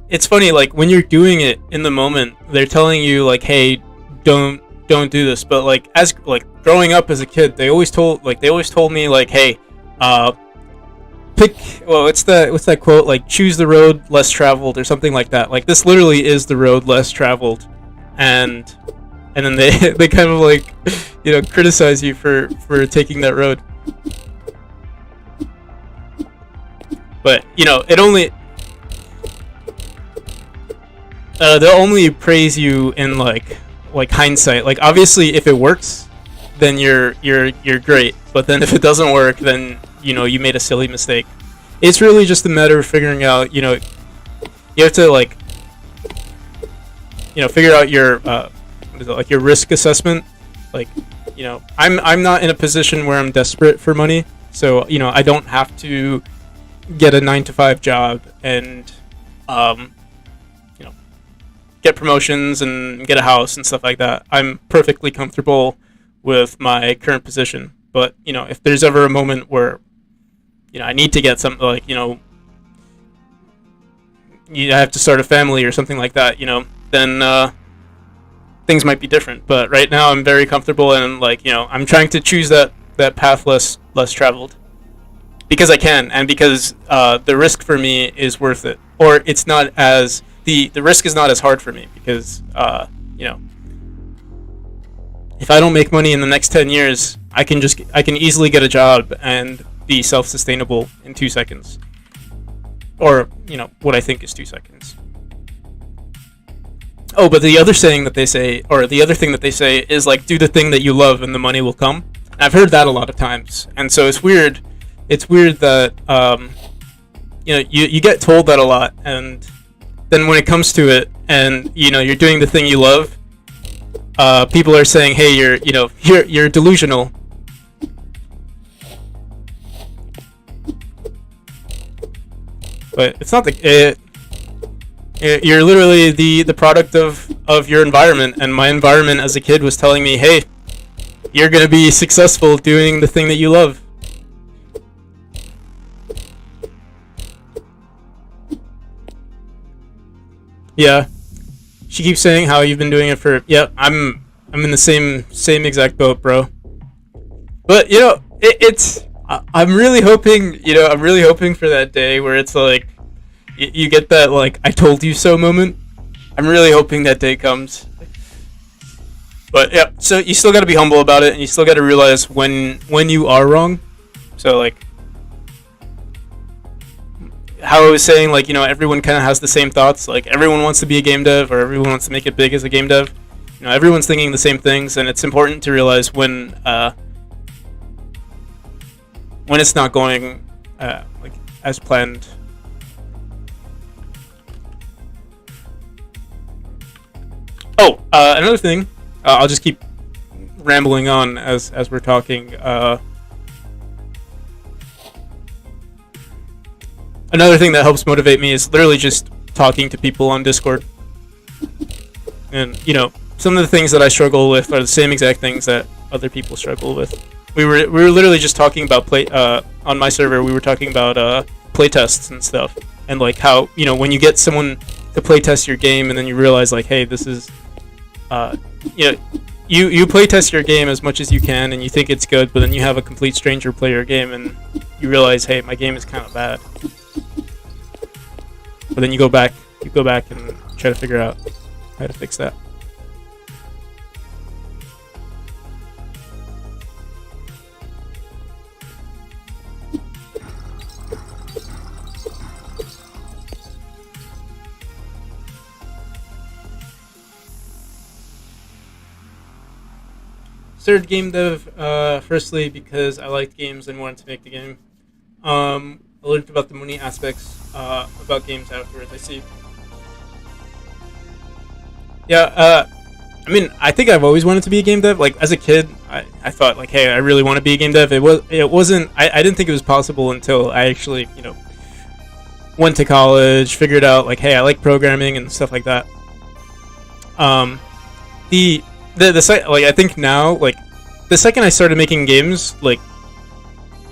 Speaker 1: it's funny, like when you're doing it in the moment, they're telling you like, hey, don't do this. But like as like growing up as a kid, they always told me like, hey, pick, well, what's that quote, like choose the road less traveled or something like that. Like this literally is the road less traveled. And then they they kind of like, you know, criticize you for taking that road. But you know, they'll only praise you in like hindsight. Like obviously, if it works, then you're great. But then if it doesn't work, then you know you made a silly mistake. It's really just a matter of figuring out. You know, you have to like, you know, figure out your what is it, like your risk assessment. Like, you know, I'm not in a position where I'm desperate for money, so you know I don't have to get a 9-to-5 job and you know, get promotions and get a house and stuff like that. I'm perfectly comfortable with my current position. But you know, if there's ever a moment where, you know, I need to get something, like, you know, you have to start a family or something like that, you know, then things might be different. But right now I'm very comfortable, and like, you know, I'm trying to choose that path less traveled because I can, and because the risk for me is worth it, or it's not as the risk is not as hard for me because you know, if I don't make money in the next 10 years, I can easily get a job and be self-sustainable in 2 seconds, or you know, what I think is 2 seconds. Oh, but the other saying that they say, or the other thing that they say, is like, do the thing that you love and the money will come. I've heard that a lot of times, and so it's weird. It's weird that you know, you get told that a lot, and then when it comes to it, and you know, you're doing the thing you love, people are saying, hey, you're delusional. But it's not you're literally the product of your environment, and my environment as a kid was telling me, hey, you're gonna be successful doing the thing that you love. Yeah, she keeps saying how you've been doing it for. Yeah, I'm in the same exact boat, bro. But you know, I'm really hoping, you know, I'm really hoping for that day where it's like you get that like I told you so moment. I'm really hoping that day comes. But yeah, so you still got to be humble about it, and you still got to realize when you are wrong. So like, how I was saying, like, you know, everyone kind of has the same thoughts. Like, everyone wants to be a game dev, or everyone wants to make it big as a game dev. You know, everyone's thinking the same things, and it's important to realize when it's not going like as planned. Oh, another thing. I'll just keep rambling on as we're talking. Another thing that helps motivate me is literally just talking to people on Discord. And, you know, some of the things that I struggle with are the same exact things that other people struggle with. We were literally just talking about on my server. We were talking about playtests and stuff, and like how, you know, when you get someone to playtest your game, and then you realize like, hey, this is, you know, you playtest your game as much as you can, and you think it's good, but then you have a complete stranger play your game, and you realize, hey, my game is kind of bad. But then you go back and try to figure out how to fix that. Started game dev firstly because I liked games and wanted to make the game. I learned about the money aspects about games afterwards. I see. Yeah, I mean, I think I've always wanted to be a game dev. Like as a kid, I thought like, hey, I really want to be a game dev. It wasn't. I didn't think it was possible until I actually, you know, went to college, figured out like, hey, I like programming and stuff like that. The site, like, I think now, like, the second I started making games, like,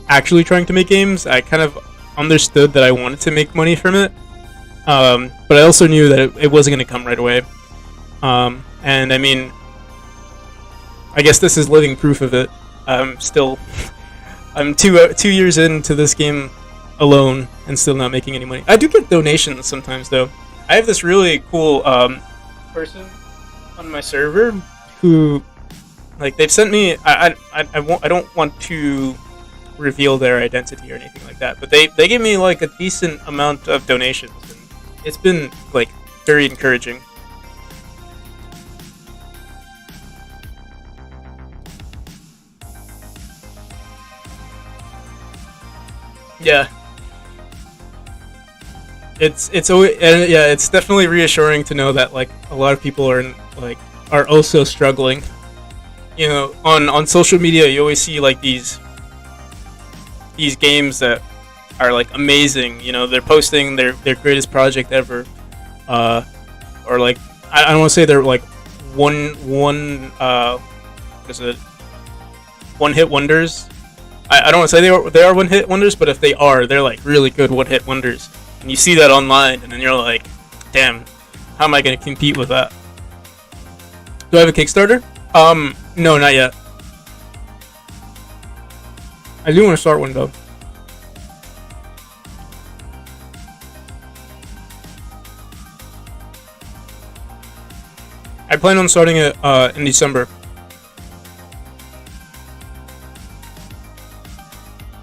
Speaker 1: actually trying to make games, I kind of understood that I wanted to make money from it. But I also knew that it wasn't going to come right away. And I mean, I guess this is living proof of it. Still, I'm 2 years into this game alone and still not making any money. I do get donations sometimes though. I have this really cool person on my server who, like, they've sent me. I don't want to reveal their identity or anything like that, but they give me like a decent amount of donations, and it's been like very encouraging. Yeah, it's always, and yeah, it's definitely reassuring to know that like a lot of people like are also struggling. You know, on social media, you always see like these games that are like amazing. You know, they're posting their greatest project ever, or like I don't want to say they're like what is it, one hit wonders. I don't want to say they are one hit wonders, but if they are, they're like really good one hit wonders. And you see that online, and then you're like, damn, how am I going to compete with that? Do I have a Kickstarter? No, not yet. I do want to start one though. I plan on starting it in December.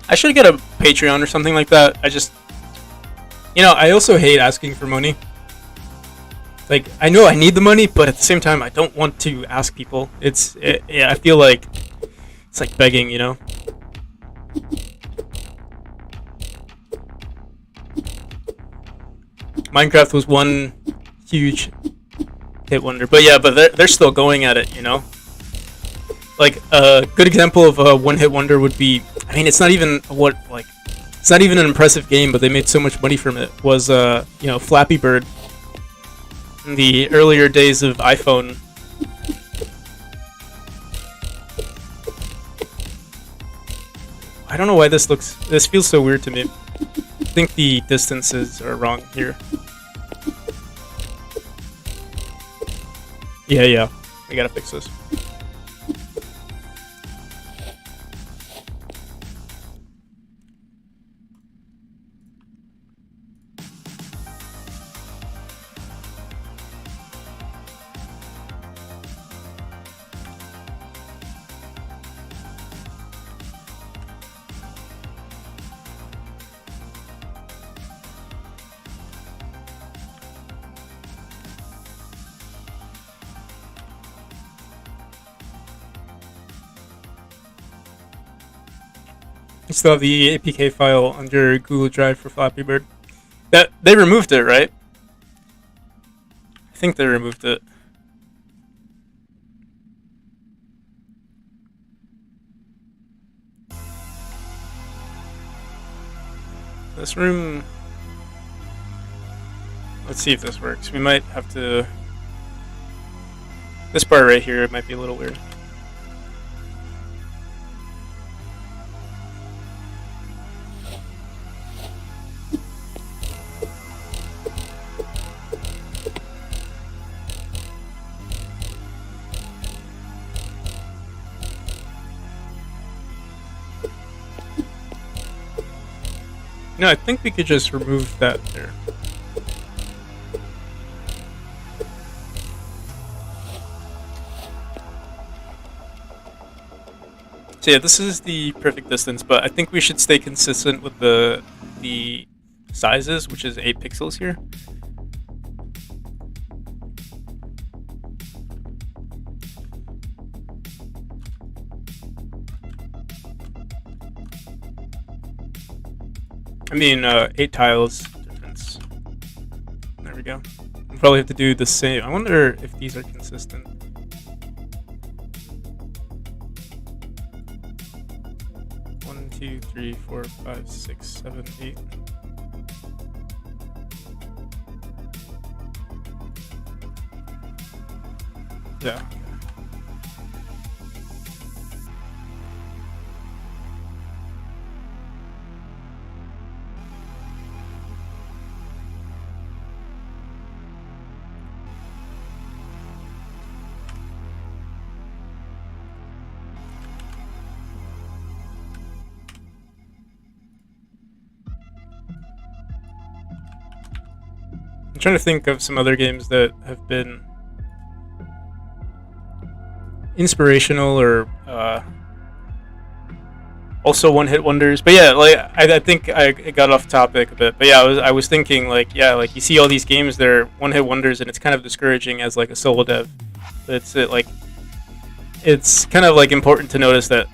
Speaker 1: I should get a Patreon or something like that. I also hate asking for money. Like, I know I need the money, but at the same time, I don't want to ask people. Yeah, I feel like it's like begging, you know? Minecraft was one huge hit wonder, but yeah, they're still going at it, you know? Like, a good example of a one hit wonder would be, I mean, it's not even an impressive game, but they made so much money from it, was, Flappy Bird. In the earlier days of iPhone. I don't know why this feels so weird to me. I think the distances are wrong here. Yeah, I gotta fix this. You still have the APK file under Google Drive for Flappy Bird. That they removed it, right? I think they removed it. This room. Let's see if this works. We might have to. This part right here might be a little weird. No, I think we could just remove that there. So yeah, this is the perfect distance, but I think we should stay consistent with the sizes, which is 8 pixels here. I mean, 8 tiles difference. There we go. We'll probably have to do the same. I wonder if these are consistent. One, 2, 3, 4, 5, 6, 7, 8. Yeah. I'm trying to think of some other games that have been inspirational or also one-hit wonders. But yeah, like I think I got off topic a bit. But yeah, I was thinking like yeah, like you see all these games, they're one-hit wonders, and it's kind of discouraging as like a solo dev. But it's kind of like important to notice that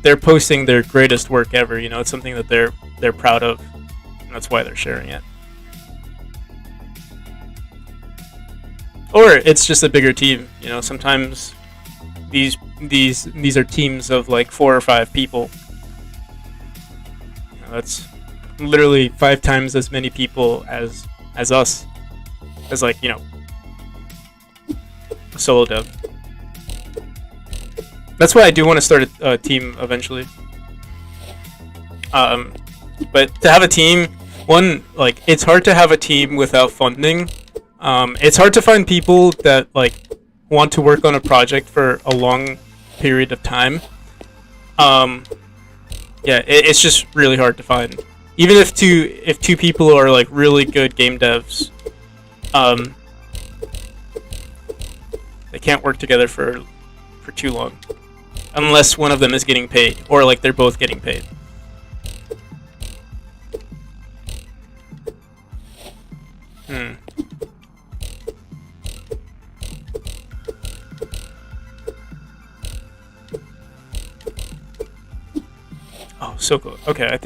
Speaker 1: they're posting their greatest work ever. It's something that they're proud of, and that's why they're sharing it. Or it's just a bigger team. Sometimes these are teams of like 4 or 5 people. That's literally 5 times as many people as us, as like a solo dev. That's why I do want to start a team eventually. But to have a team, like it's hard to have a team without funding. It's hard to find people that like want to work on a project for a long period of time. Yeah, it's just really hard to find. Even if two people are like really good game devs, they can't work together for too long, unless one of them is getting paid, or like they're both getting paid. Oh, so cool. Okay,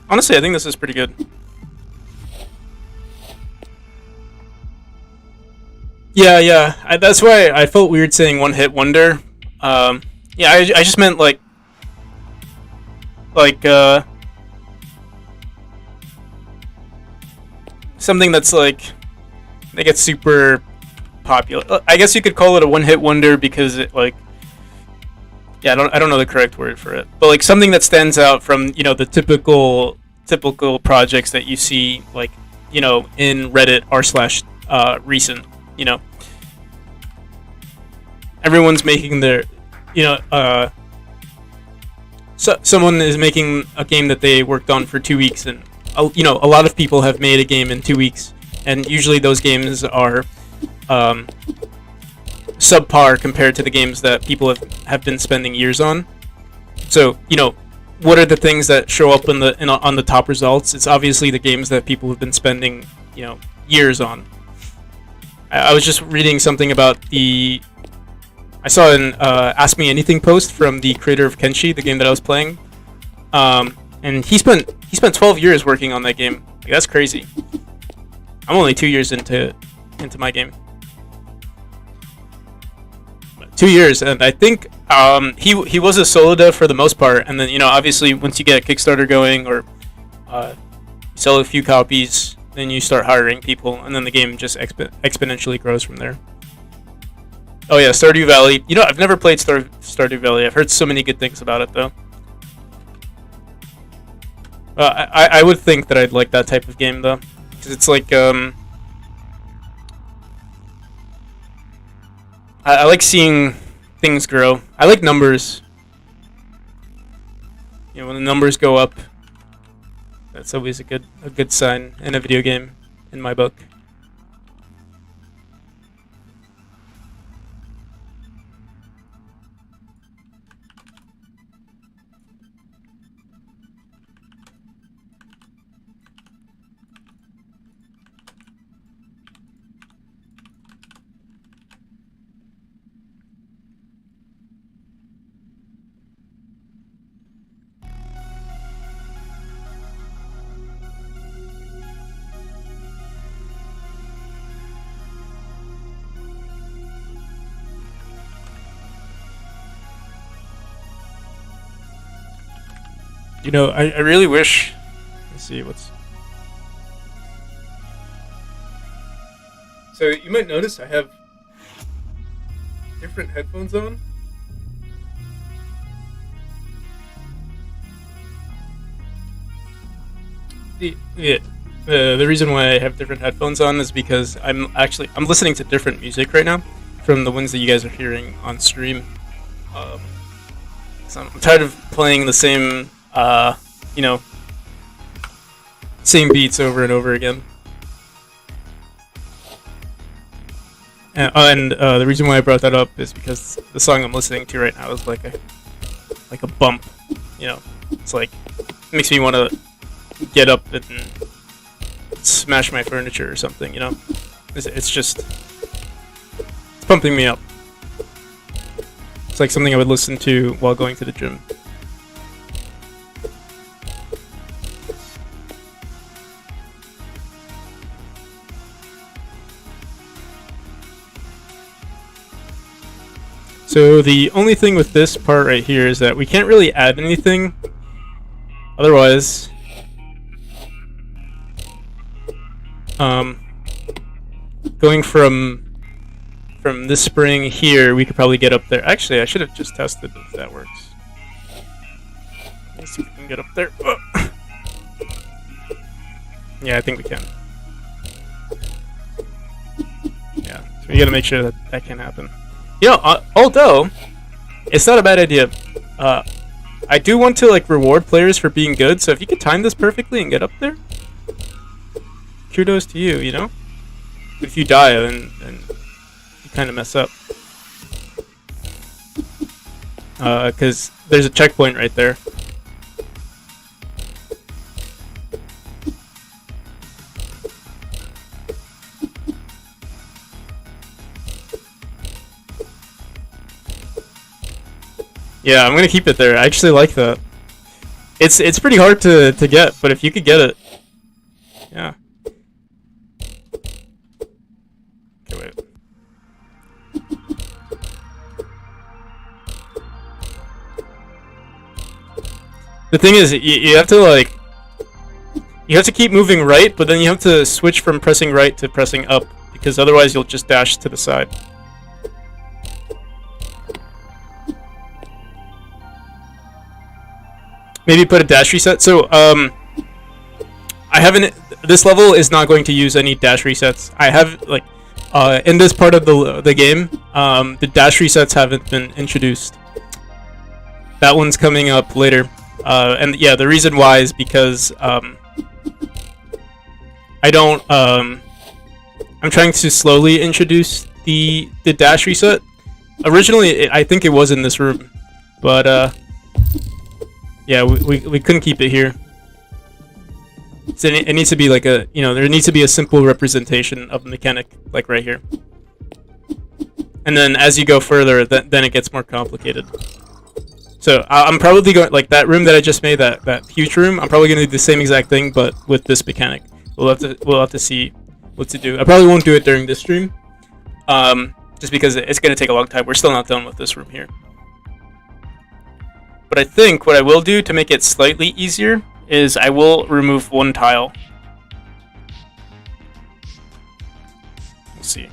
Speaker 1: honestly, I think this is pretty good. Yeah. That's why I felt weird saying one hit wonder. Yeah, I just meant like something that's like they get super popular. I guess you could call it a one hit wonder because it like yeah, I don't know the correct word for it, but like something that stands out from the typical projects that you see like in Reddit r/recent. Everyone's making their someone is making a game that they worked on for 2 weeks, and a lot of people have made a game in 2 weeks, and usually those games are subpar compared to the games that people have been spending years on. So what are the things that show up on the top results? It's obviously the games that people have been spending years on. I was just reading something about I saw an Ask Me Anything post from the creator of Kenshi, the game that I was playing, and he spent 12 years working on that game. Like, that's crazy. I'm only 2 years into my game. 2 years, and I think he was a solo dev for the most part, and then obviously once you get a Kickstarter going or sell a few copies, then you start hiring people, and then the game just exponentially grows from there. Oh yeah, Stardew Valley. I've never played Stardew Valley. I've heard so many good things about it though. I would think that I'd like that type of game though, because it's like I like seeing things grow. I like numbers. When the numbers go up, that's always a good sign in a video game, in my book. I really wish. Let's see what's. So you might notice I have different headphones on. The reason why I have different headphones on is because I'm listening to different music right now from the ones that you guys are hearing on stream. So I'm tired of playing the same same beats over and over again. And the reason why I brought that up is because the song I'm listening to right now is like a bump. You know, it's like it makes me want to get up and smash my furniture or something. You know, it's just it's pumping me up. It's like something I would listen to while going to the gym. So the only thing with this part right here is that we can't really add anything. Otherwise, going from this spring here, we could probably get up there. Actually, I should have just tested if that works. Let's see if we can get up there. Yeah, I think we can. Yeah, so we gotta make sure that that can happen. You know, although it's not a bad idea, I do want to like reward players for being good. So if you could time this perfectly and get up there, kudos to you. You know, if you die, then you kind of mess up, because there's a checkpoint right there. Yeah, I'm gonna keep it there. I actually like that. It's pretty hard to get, but if you could get it, yeah. Okay, wait. The thing is, you have to like, you have to keep moving right, but then you have to switch from pressing right to pressing up, because otherwise you'll just dash to the side. Maybe put a dash reset. So, I haven't. This level is not going to use any dash resets. I have like, in this part of the game, the dash resets haven't been introduced. That one's coming up later, and yeah, the reason why is because I don't. I'm trying to slowly introduce the dash reset. Originally, I think it was in this room, but yeah, we couldn't keep it here. So it needs to be like a, you know, there needs to be a simple representation of the mechanic, like right here. And then as you go further, then it gets more complicated. So I'm probably going, like that room that I just made, that huge room, I'm probably going to do the same exact thing, but with this mechanic. We'll have to see what to do. I probably won't do it during this stream, just because it's going to take a long time. We're still not done with this room here. But I think what I will do to make it slightly easier is I will remove one tile. We'll see.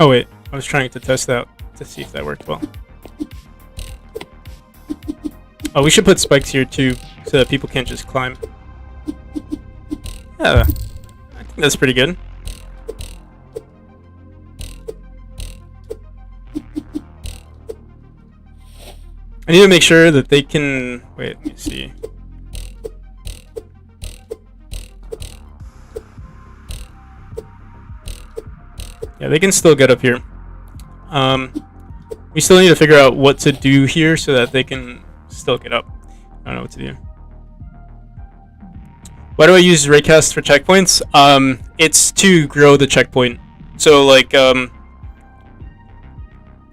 Speaker 1: Oh wait, I was trying to test out to see if that worked well. Oh, we should put spikes here too, so that people can't just climb. Yeah, I think that's pretty good. I need to make sure that they can... Wait, let me see. Yeah, they can still get up here. We still need to figure out what to do here so that they can still get up. I don't know what to do. Why do I use raycast for checkpoints? It's to grow the checkpoint. So like,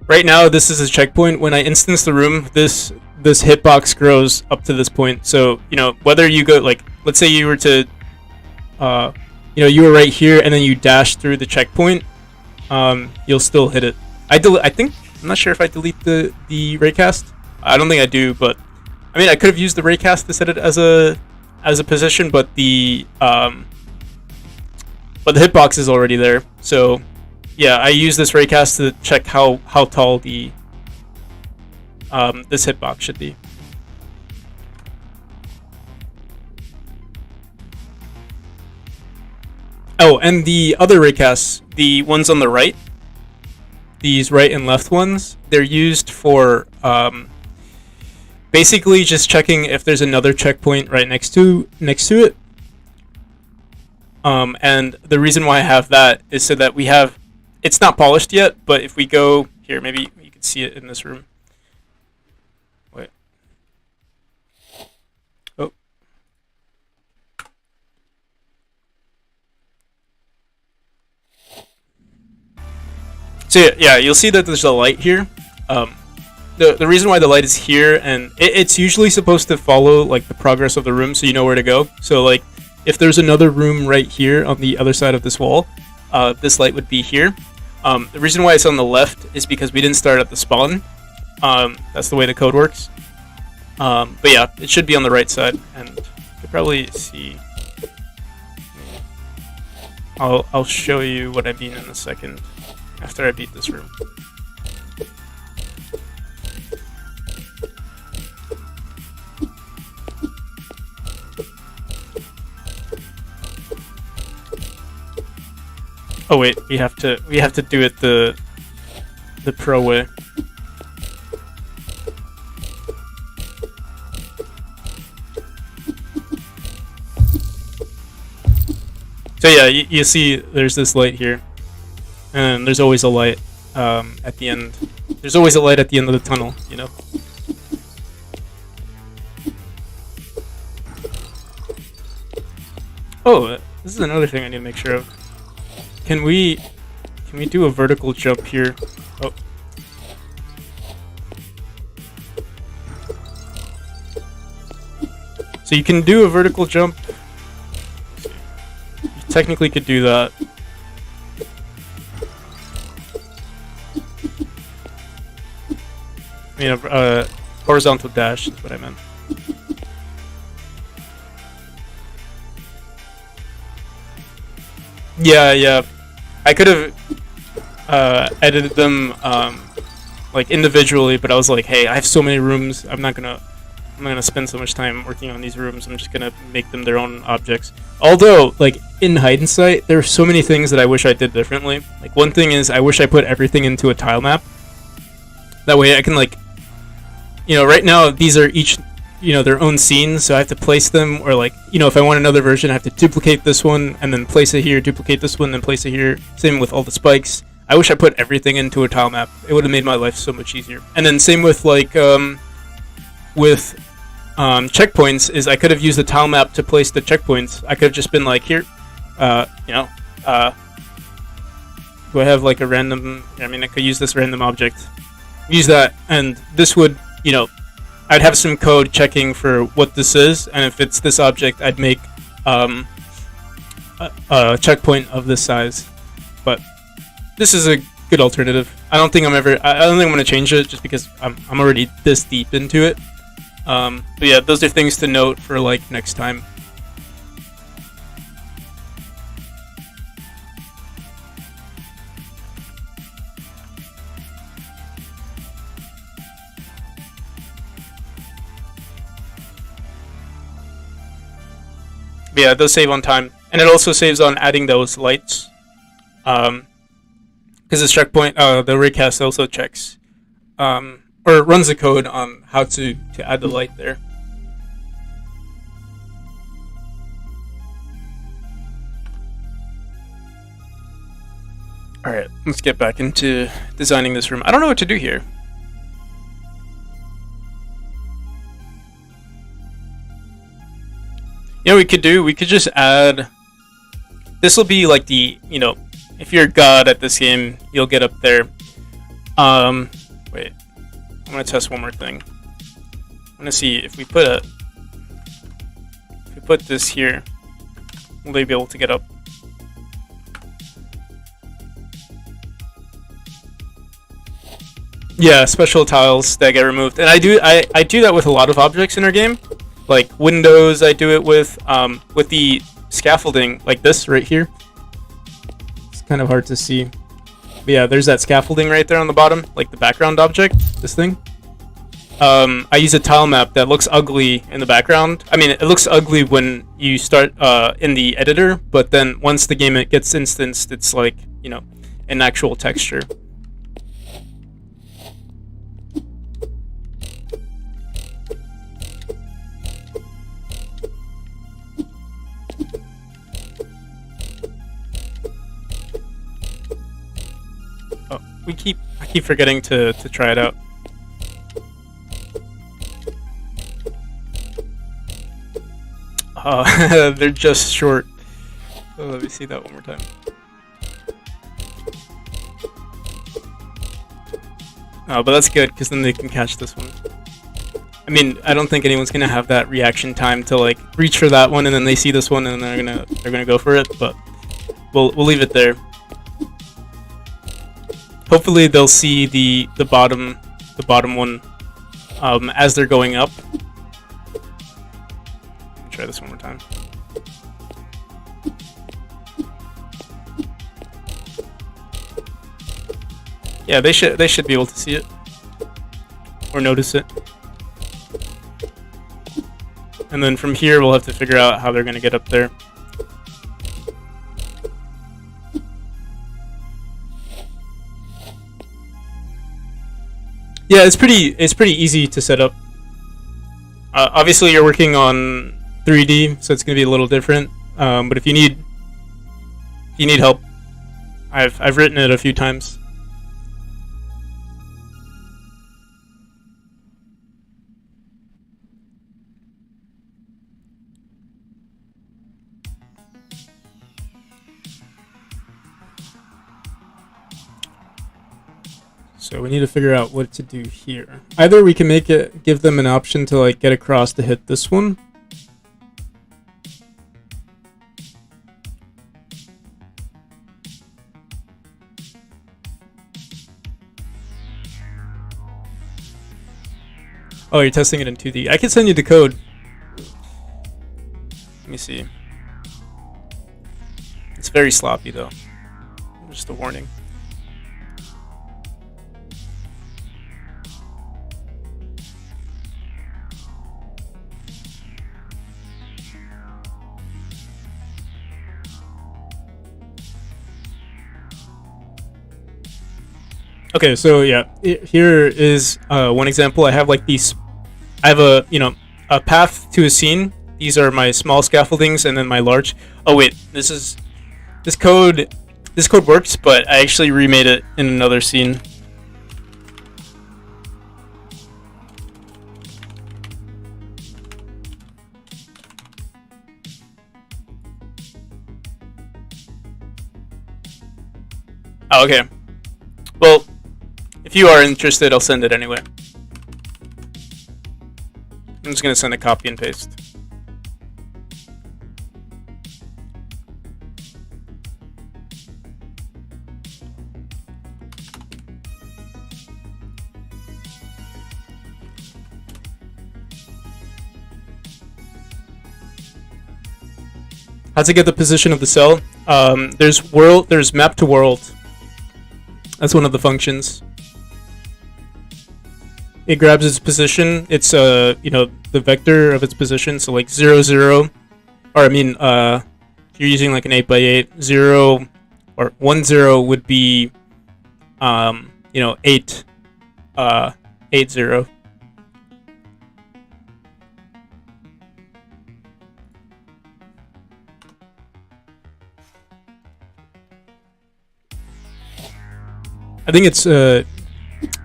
Speaker 1: right now this is a checkpoint. When I instance the room, this hitbox grows up to this point. So, you know, whether you go, like, let's say you were to, you know, you were right here and then you dash through the checkpoint, you'll still hit it. I think, I'm not sure if I delete the raycast. I don't think I do, but I mean, I could have used the raycast to set it as a position, but the hitbox is already there. So yeah, I use this raycast to check how tall the this hitbox should be. Oh, and the other raycasts, the ones on the right, these right and left ones, they're used for basically just checking if there's another checkpoint right next to it. And the reason why I have that is so that we have, it's not polished yet, but if we go here, maybe you can see it in this room. Wait. Oh. So yeah, you'll see that there's a light here. The reason why the light is here, and it's usually supposed to follow like the progress of the room, so you know where to go. So like, if there's another room right here on the other side of this wall, this light would be here. The reason why it's on the left is because we didn't start at the spawn. That's the way the code works. But yeah, it should be on the right side, and you can probably see. I'll show you what I mean in a second after I beat this room. Oh wait, we have to do it the pro way. So yeah, you see there's this light here, and there's always a light at the end. There's always a light at the end of the tunnel, you know. Oh, this is another thing I need to make sure of. Can we do a vertical jump here? Oh. So you can do a vertical jump. You technically could do that. I mean, a horizontal dash is what I meant. Yeah. I could have edited them like individually, but I was like, hey, I have so many rooms. I'm not gonna spend so much time working on these rooms. I'm just gonna make them their own objects. Although, like in hindsight, there are so many things that I wish I did differently. Like one thing is, I wish I put everything into a tile map. That way, I can like, you know, right now these are each, you know, their own scenes, so I have to place them, or like, you know, if I want another version, I have to duplicate this one and then place it here, duplicate this one, then place it here. Same with all the spikes. I wish I put everything into a tile map. It would have made my life so much easier. And then same with like checkpoints, is I could have used the tile map to place the checkpoints. I could have just been like, here, you know, do I have like a random, I mean, I could use this random object, use that, and this would, you know, I'd have some code checking for what this is, and if it's this object, I'd make a checkpoint of this size. But this is a good alternative. I don't think I'm going to change it just because I'm already this deep into it. But yeah, those are things to note for like next time. But yeah, it does save on time, and it also saves on adding those lights. Because this checkpoint, the raycast also checks, or runs the code on how to add the light there. All right, let's get back into designing this room. I don't know what to do here. You know what we could just add, this will be like the, you know, if you're a god at this game, you'll get up there. Wait, I'm gonna test one more thing. I'm gonna see if we put this here, will they be able to get up? Yeah, special tiles that get removed, and I do that with a lot of objects in our game. Like windows, I do it with the scaffolding, like this right here. It's kind of hard to see. But yeah, there's that scaffolding right there on the bottom, like the background object, this thing. I use a tile map that looks ugly in the background. I mean, it looks ugly when you start in the editor, but then once the game it gets instanced, it's like, you know, an actual texture. Oh, I keep forgetting to try it out. They're just short. Oh, let me see that one more time. Oh, but that's good because then they can catch this one. I mean, I don't think anyone's gonna have that reaction time to like reach for that one and then they see this one and they're gonna go for it. But we'll leave it there. Hopefully they'll see the bottom one as they're going up. Try this one more time. Yeah, they should be able to see it or notice it. And then from here we'll have to figure out how they're going to get up there. Yeah, it's pretty easy to set up. Obviously you're working on 3D, so it's going to be a little different. But if you need help, I've written it a few times. So we need to figure out what to do here. Either we can give them an option to like get across to hit this one. Oh, you're testing it in 2D. I can send you the code. Let me see. It's very sloppy though. Just a warning. Okay, so yeah, here is one example. I have like these. I have a path to a scene. These are my small scaffoldings, and then my large. Oh wait, this code works, but I actually remade it in another scene. Oh, okay. Well, if you are interested, I'll send it anyway. I'm just gonna send a copy and paste. How to get the position of the cell? There's map to world. That's one of the functions. It grabs its position. It's the vector of its position. So like 0, 0, or I mean, if you're using like an 8x8, 0 or 1, 0 would be 8, 8, 0. I think it's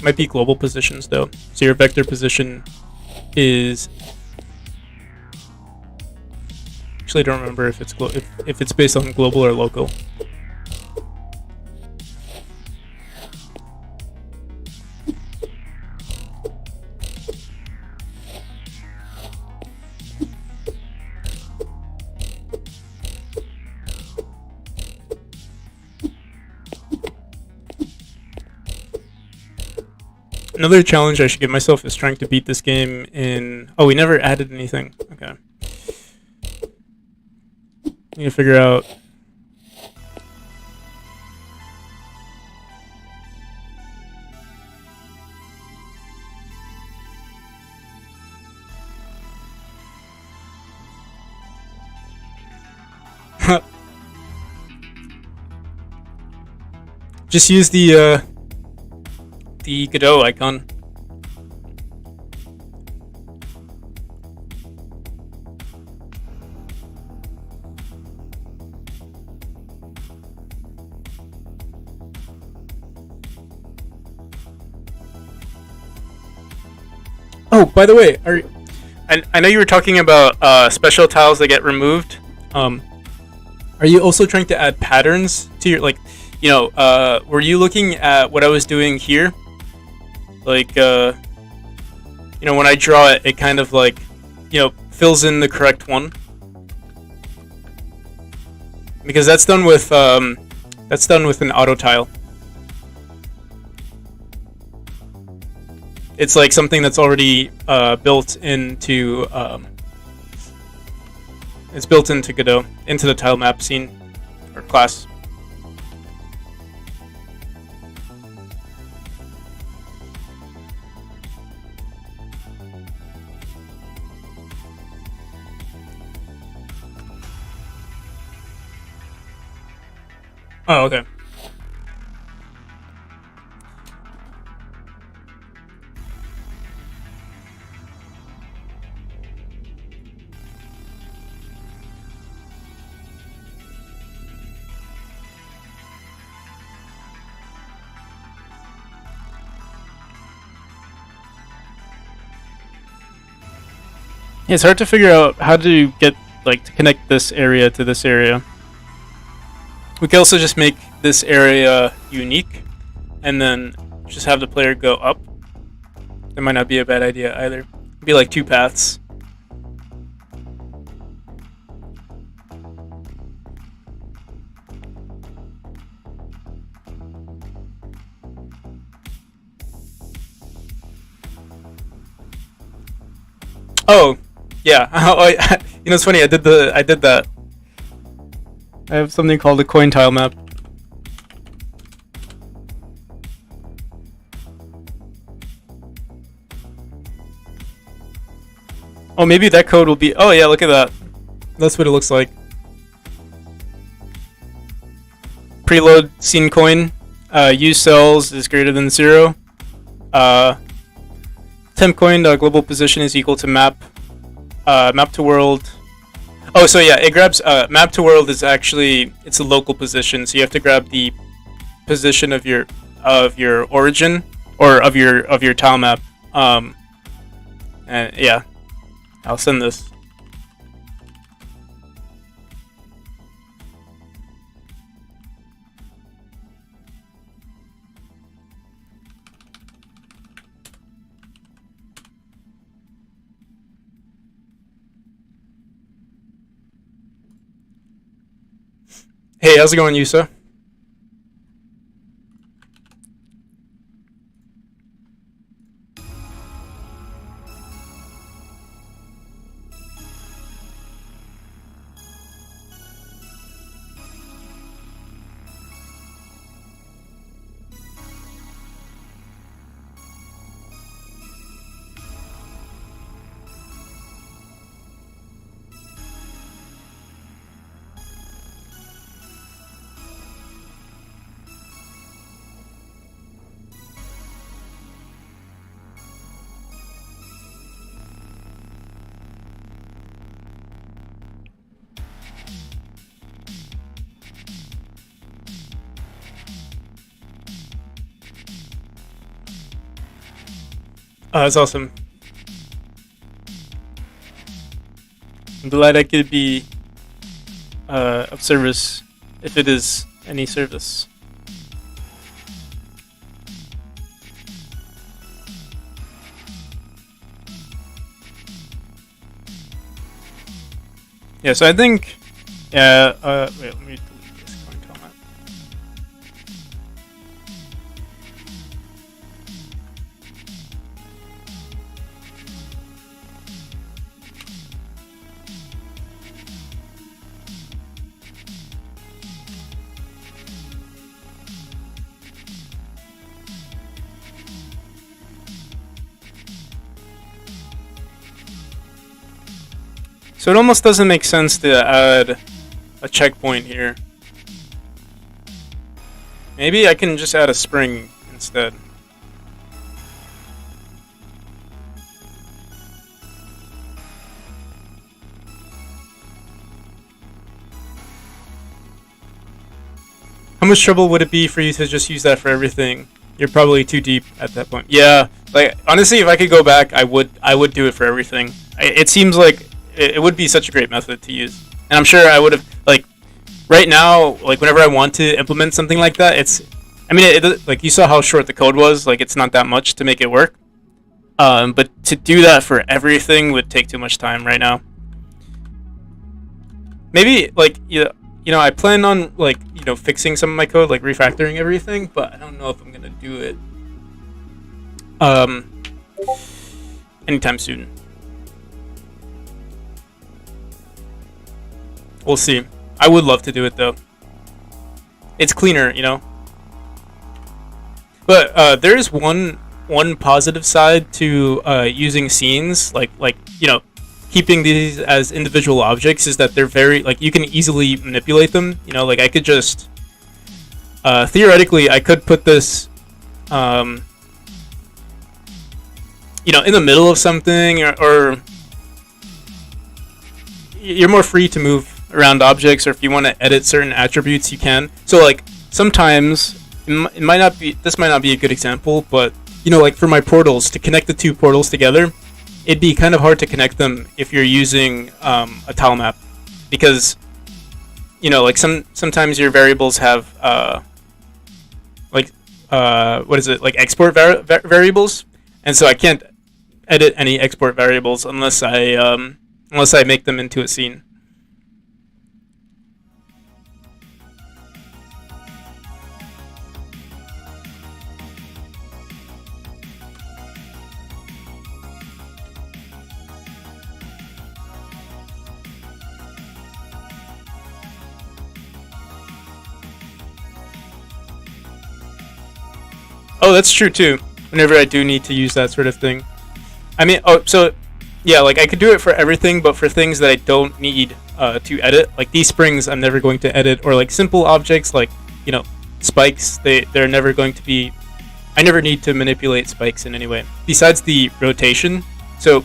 Speaker 1: might be global positions though. So your vector position is actually I don't remember if it's if it's based on global or local. Another challenge I should give myself is trying to beat this game in... Oh, we never added anything. Okay. Need to figure out... Just use the Godot icon. Oh, by the way, I know you were talking about special tiles that get removed. Are you also trying to add patterns to your, like, were you looking at what I was doing here? Like, when I draw it, it kind of like, fills in the correct one. Because that's done with an auto tile. It's like something that's already built into it's built into Godot, into the tile map scene or class. Oh, okay. Yeah, it's hard to figure out how to get, like, to connect this area to this area. We can also just make this area unique and then just have the player go up. That might not be a bad idea either. It'd be like two paths. Oh, yeah. It's funny. I did that. I have something called a coin tile map. Oh, maybe that code will be. Oh yeah, look at that. That's what it looks like. Preload scene coin. Use cells is greater than 0. Temp coin global position is equal to map. Map to world. Oh, so yeah, it grabs map to world is actually, it's a local position, so you have to grab the position of your origin or of your tile map. And yeah, I'll send this. Hey, how's it going, Yusa? Oh, that's awesome. I'm glad I could be of service, if it is any service. Yeah, so I think, wait, let me delete this coin tile map. So it almost doesn't make sense to add a checkpoint here. Maybe I can just add a spring instead. How much trouble would it be for you to just use that for everything? You're probably too deep at that point. Yeah, like honestly, if I could go back, I would do it for everything. It seems like it would be such a great method to use, and I'm sure I would have like right now, like whenever I want to implement something like that, I mean, like you saw how short the code was. Like it's not that much to make it work. But to do that for everything would take too much time right now. Maybe like I plan on like fixing some of my code, like refactoring everything, but I don't know if I'm gonna do it anytime soon. We'll see. I would love to do it though. It's cleaner, But there is one positive side to using scenes, like keeping these as individual objects, is that they're very like you can easily manipulate them. Like I could just theoretically I could put this in the middle of something, or you're more free to move around objects, or if you want to edit certain attributes you can. So like sometimes it might not be, this might not be a good example, but like for my portals, to connect the two portals together, it'd be kind of hard to connect them if you're using a tile map, because like sometimes your variables have what is it, like export variables, and so I can't edit any export variables unless I make them into a scene. Oh, that's true too. Whenever I do need to use that sort of thing. I mean, so yeah, like I could do it for everything, but for things that I don't need to edit, like these springs, I'm never going to edit, or like simple objects like spikes. They're never going to be. I never need to manipulate spikes in any way besides the rotation. So,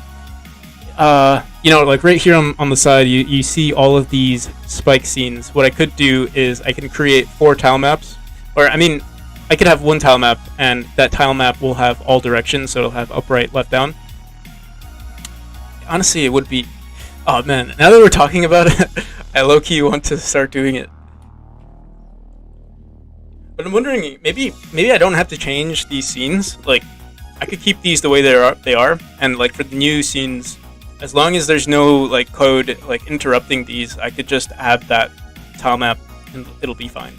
Speaker 1: like right here on the side, you see all of these spike scenes. What I could do is I can create 4 tile maps, or I mean, I could have one tile map, and that tile map will have all directions, so it'll have up, right, left, down. Honestly, it would be... Oh man, now that we're talking about it, I low-key want to start doing it. But I'm wondering, maybe I don't have to change these scenes. Like, I could keep these the way they are, and like for the new scenes, as long as there's no like code like interrupting these, I could just add that tile map, and it'll be fine.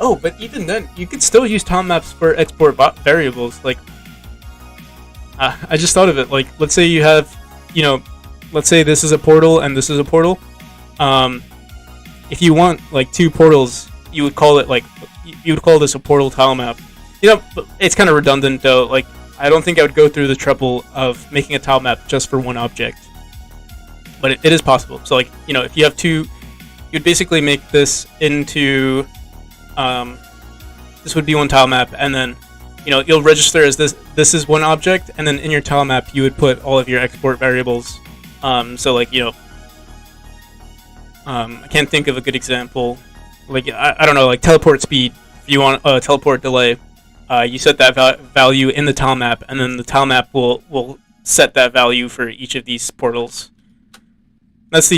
Speaker 1: Oh, but even then, you could still use tile maps for export variables. Like, I just thought of it. Like, let's say you have, let's say this is a portal and this is a portal. If you want like 2 portals, you would call it you would call this a portal tile map. It's kind of redundant though. Like, I don't think I would go through the trouble of making a tile map just for one object. But it is possible. So like, if you have 2, you'd basically make this into. This would be one tile map, and then you'll register as this is one object, and then in your tile map you would put all of your export variables. So like I can't think of a good example. Like I don't know, like teleport speed. If you want teleport delay, you set that value in the tile map, and then the tile map will set that value for each of these portals. That's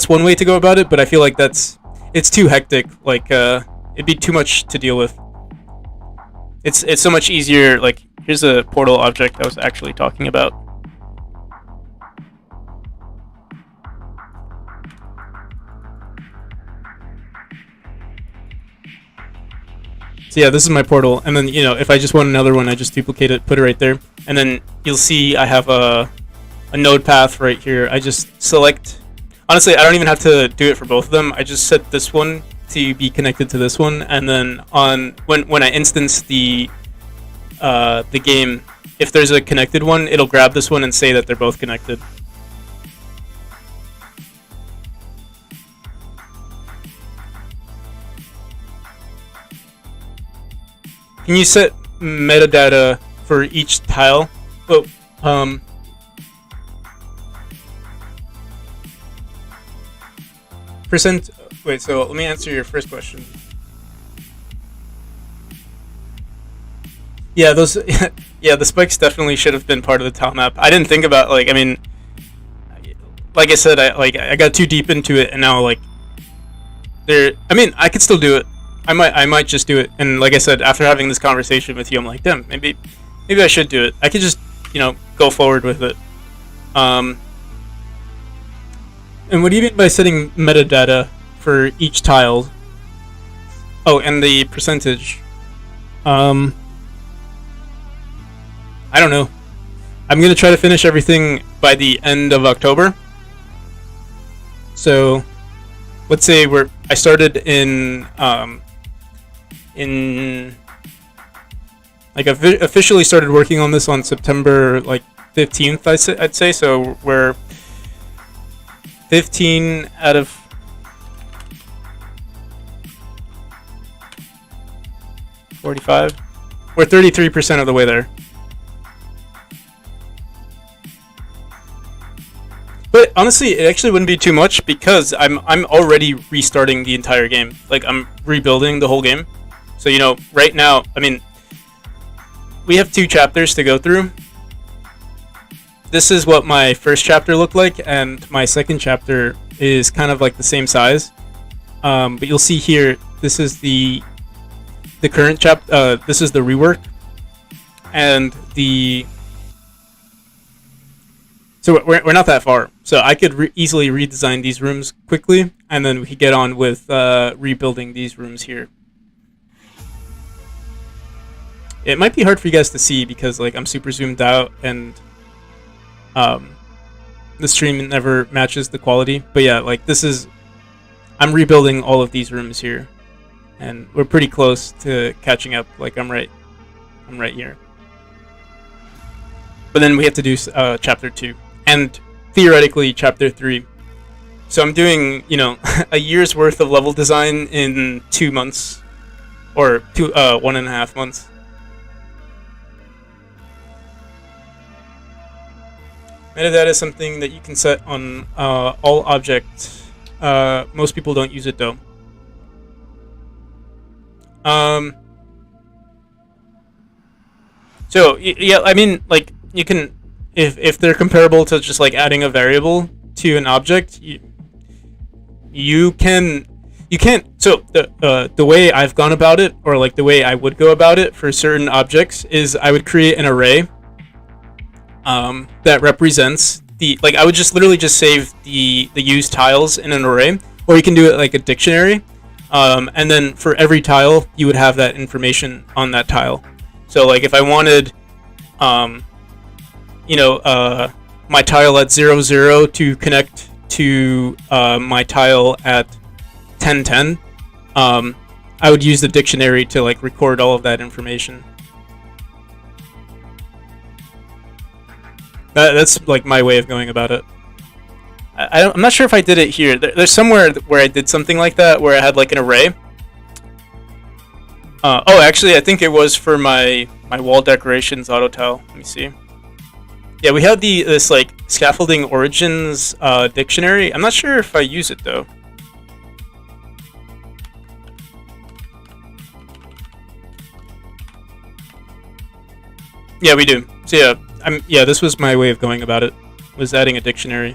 Speaker 1: one way to go about it, but I feel like it's too hectic. Like it'd be too much to deal with. It's so much easier. Like, here's a portal object I was actually talking about. So yeah, this is my portal, and then if I just want another one, I just duplicate it, put it right there, and then you'll see I have a node path right here. I just select. Honestly, I don't even have to do it for both of them. I just set this one to be connected to this one, and then on when I instance the game, if there's a connected one, it'll grab this one and say that they're both connected. Can you set metadata for each tile? Oh, percent. Wait, so let me answer your first question. Yeah, those. Yeah, the spikes definitely should have been part of the tile map. I didn't think about like. I mean, like I said, I got too deep into it, and now like, there. I mean, I could still do it. I might just do it. And like I said, after having this conversation with you, I'm like, damn, maybe I should do it. I could just go forward with it. And what do you mean by setting metadata for each tile? Oh, and the percentage. I don't know. I'm gonna try to finish everything by the end of October. So, let's say I started in like officially started working on this on September like 15th. I'd say so. We're 15 out of 45. We're 33% of the way there. But honestly, it actually wouldn't be too much because I'm already restarting the entire game. Like I'm rebuilding the whole game. So right now, I mean, we have 2 chapters to go through. This is what my first chapter looked like, and my second chapter is kind of like the same size. But you'll see here, this is the current chapter. This is the rework, and so we're not that far. So I could easily redesign these rooms quickly, and then we could get on with rebuilding these rooms here. It might be hard for you guys to see because like I'm super zoomed out and the stream never matches the quality. But yeah, like I'm rebuilding all of these rooms here, and we're pretty close to catching up. Like I'm right here. But then we have to do chapter 2 and theoretically chapter 3. So I'm doing a year's worth of level design in 2 months, or 1.5 months. Metadata is something that you can set on all objects. Most people don't use it though. So yeah, I mean, like you can, if they're comparable to just like adding a variable to an object, you can't. So the way I've gone about it, or like the way I would go about it for certain objects, is I would create an array that represents I would just literally just save the used tiles in an array, or you can do it like a dictionary, and then for every tile you would have that information on that tile. So like if I wanted my tile at 00 to connect to my tile at 1010, I would use the dictionary to like record all of that information. That's like my way of going about it. I'm not sure if I did it here. There's somewhere where I did something like that, where I had like an array. Actually, I think it was for my wall decorations auto tile. Let me see. Yeah, we have this like scaffolding origins dictionary. I'm not sure if I use it though. Yeah, we do. So yeah, this was my way of going about it. Was adding a dictionary.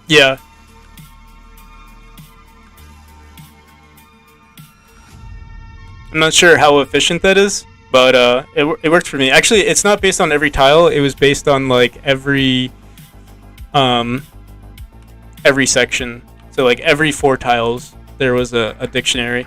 Speaker 1: Yeah. I'm not sure how efficient that is, but it worked for me. Actually, it's not based on every tile. It was based on like um every section. So like every 4 tiles, there was a dictionary.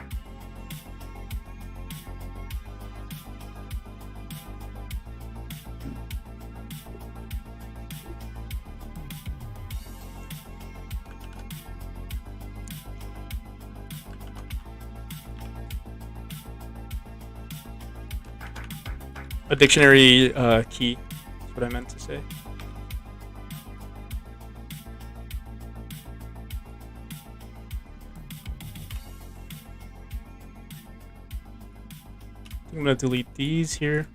Speaker 1: A dictionary key. That's what I meant to say. I'm gonna delete these here.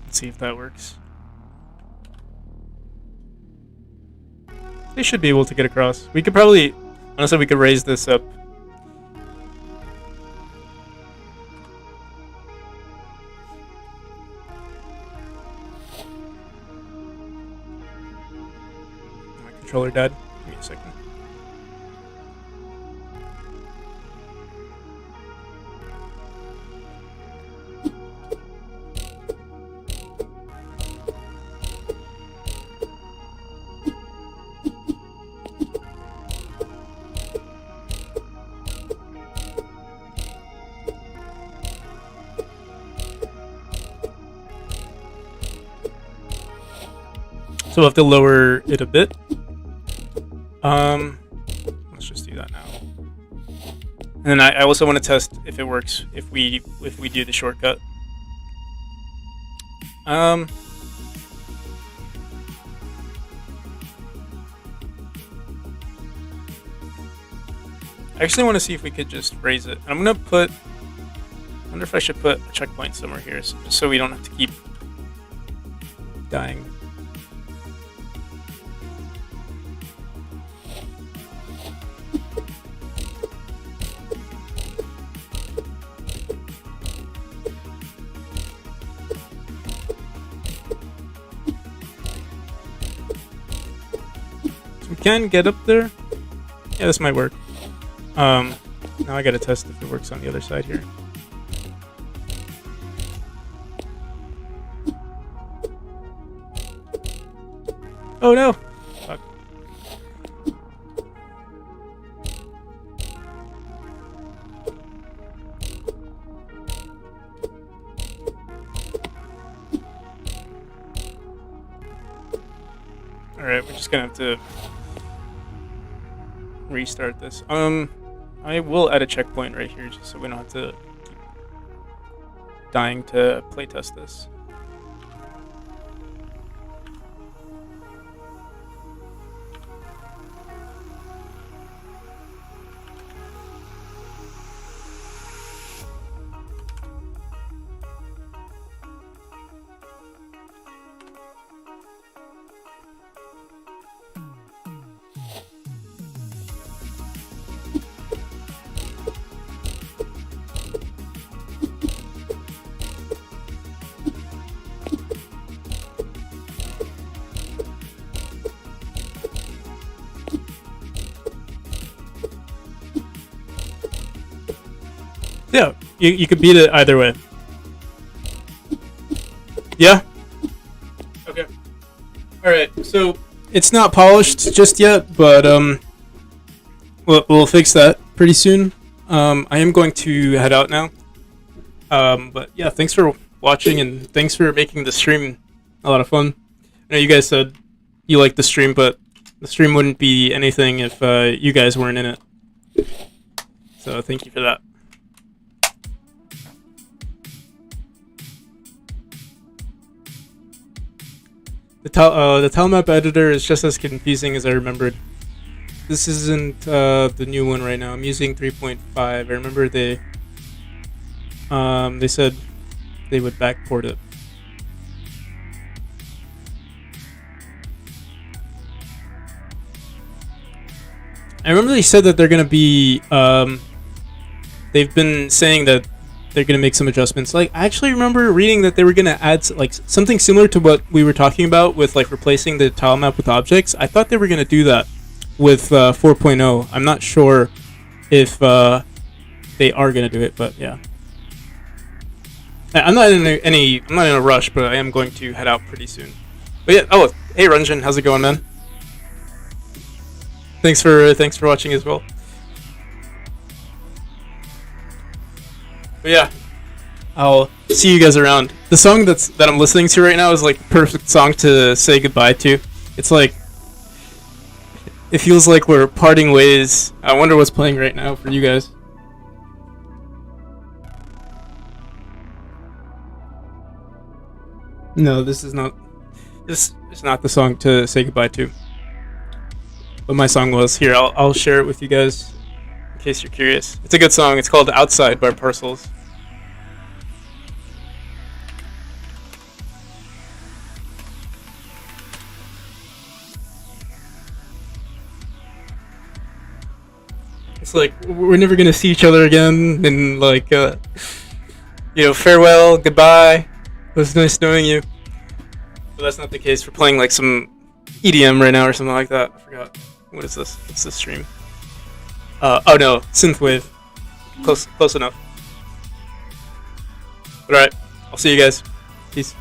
Speaker 1: Let's see if that works. They should be able to get across. We could probably, honestly, we could raise this up. My controller died. Give me a second. So we'll have to lower it a bit. Let's just do that now. And then I also want to test if it works if we do the shortcut. I actually want to see if we could just raise it. I'm gonna put. I wonder if I should put a checkpoint somewhere here, just so we don't have to keep dying. So we can get up there. Yeah, this might work. Now I gotta test if it works on the other side here. Oh no! Fuck. Alright, we're just gonna have to restart this. I will add a checkpoint right here just so we don't have to keep dying to playtest this. Yeah, you could beat it either way. Yeah? Okay. Alright, so it's not polished just yet, but we'll fix that pretty soon. I am going to head out now. But yeah, thanks for watching and thanks for making the stream a lot of fun. I know you guys said you liked the stream, but the stream wouldn't be anything if you guys weren't in it. So thank you for that. The tile map editor is just as confusing as I remembered. This isn't the new one right now. I'm using 3.5. I remember they said they would backport it. I remember they said that they're gonna be. They've been saying that they're gonna make some adjustments. Like I actually remember reading that they were gonna add like something similar to what we were talking about with like replacing the tile map with objects. I thought they were gonna do that with 4.0. I'm not sure if they are gonna do it, but yeah. I'm not in I'm not in a rush, but I am going to head out pretty soon. But yeah. Oh, hey Ranjan, how's it going, man? Thanks for watching as well. But yeah, I'll see you guys around. The song that I'm listening to right now is like the perfect song to say goodbye to. It's like it feels like we're parting ways. I wonder what's playing right now for you guys. No, this is not. This is not the song to say goodbye to. But my song was here. I'll share it with you guys in case you're curious. It's a good song. It's called "Outside" by Parcels. It's like we're never gonna see each other again, and like, farewell, goodbye. It was nice knowing you. But that's not the case. We're playing like some EDM right now or something like that. I forgot. What is this? What's this stream? Oh no, synthwave. Close enough. All right. I'll see you guys. Peace.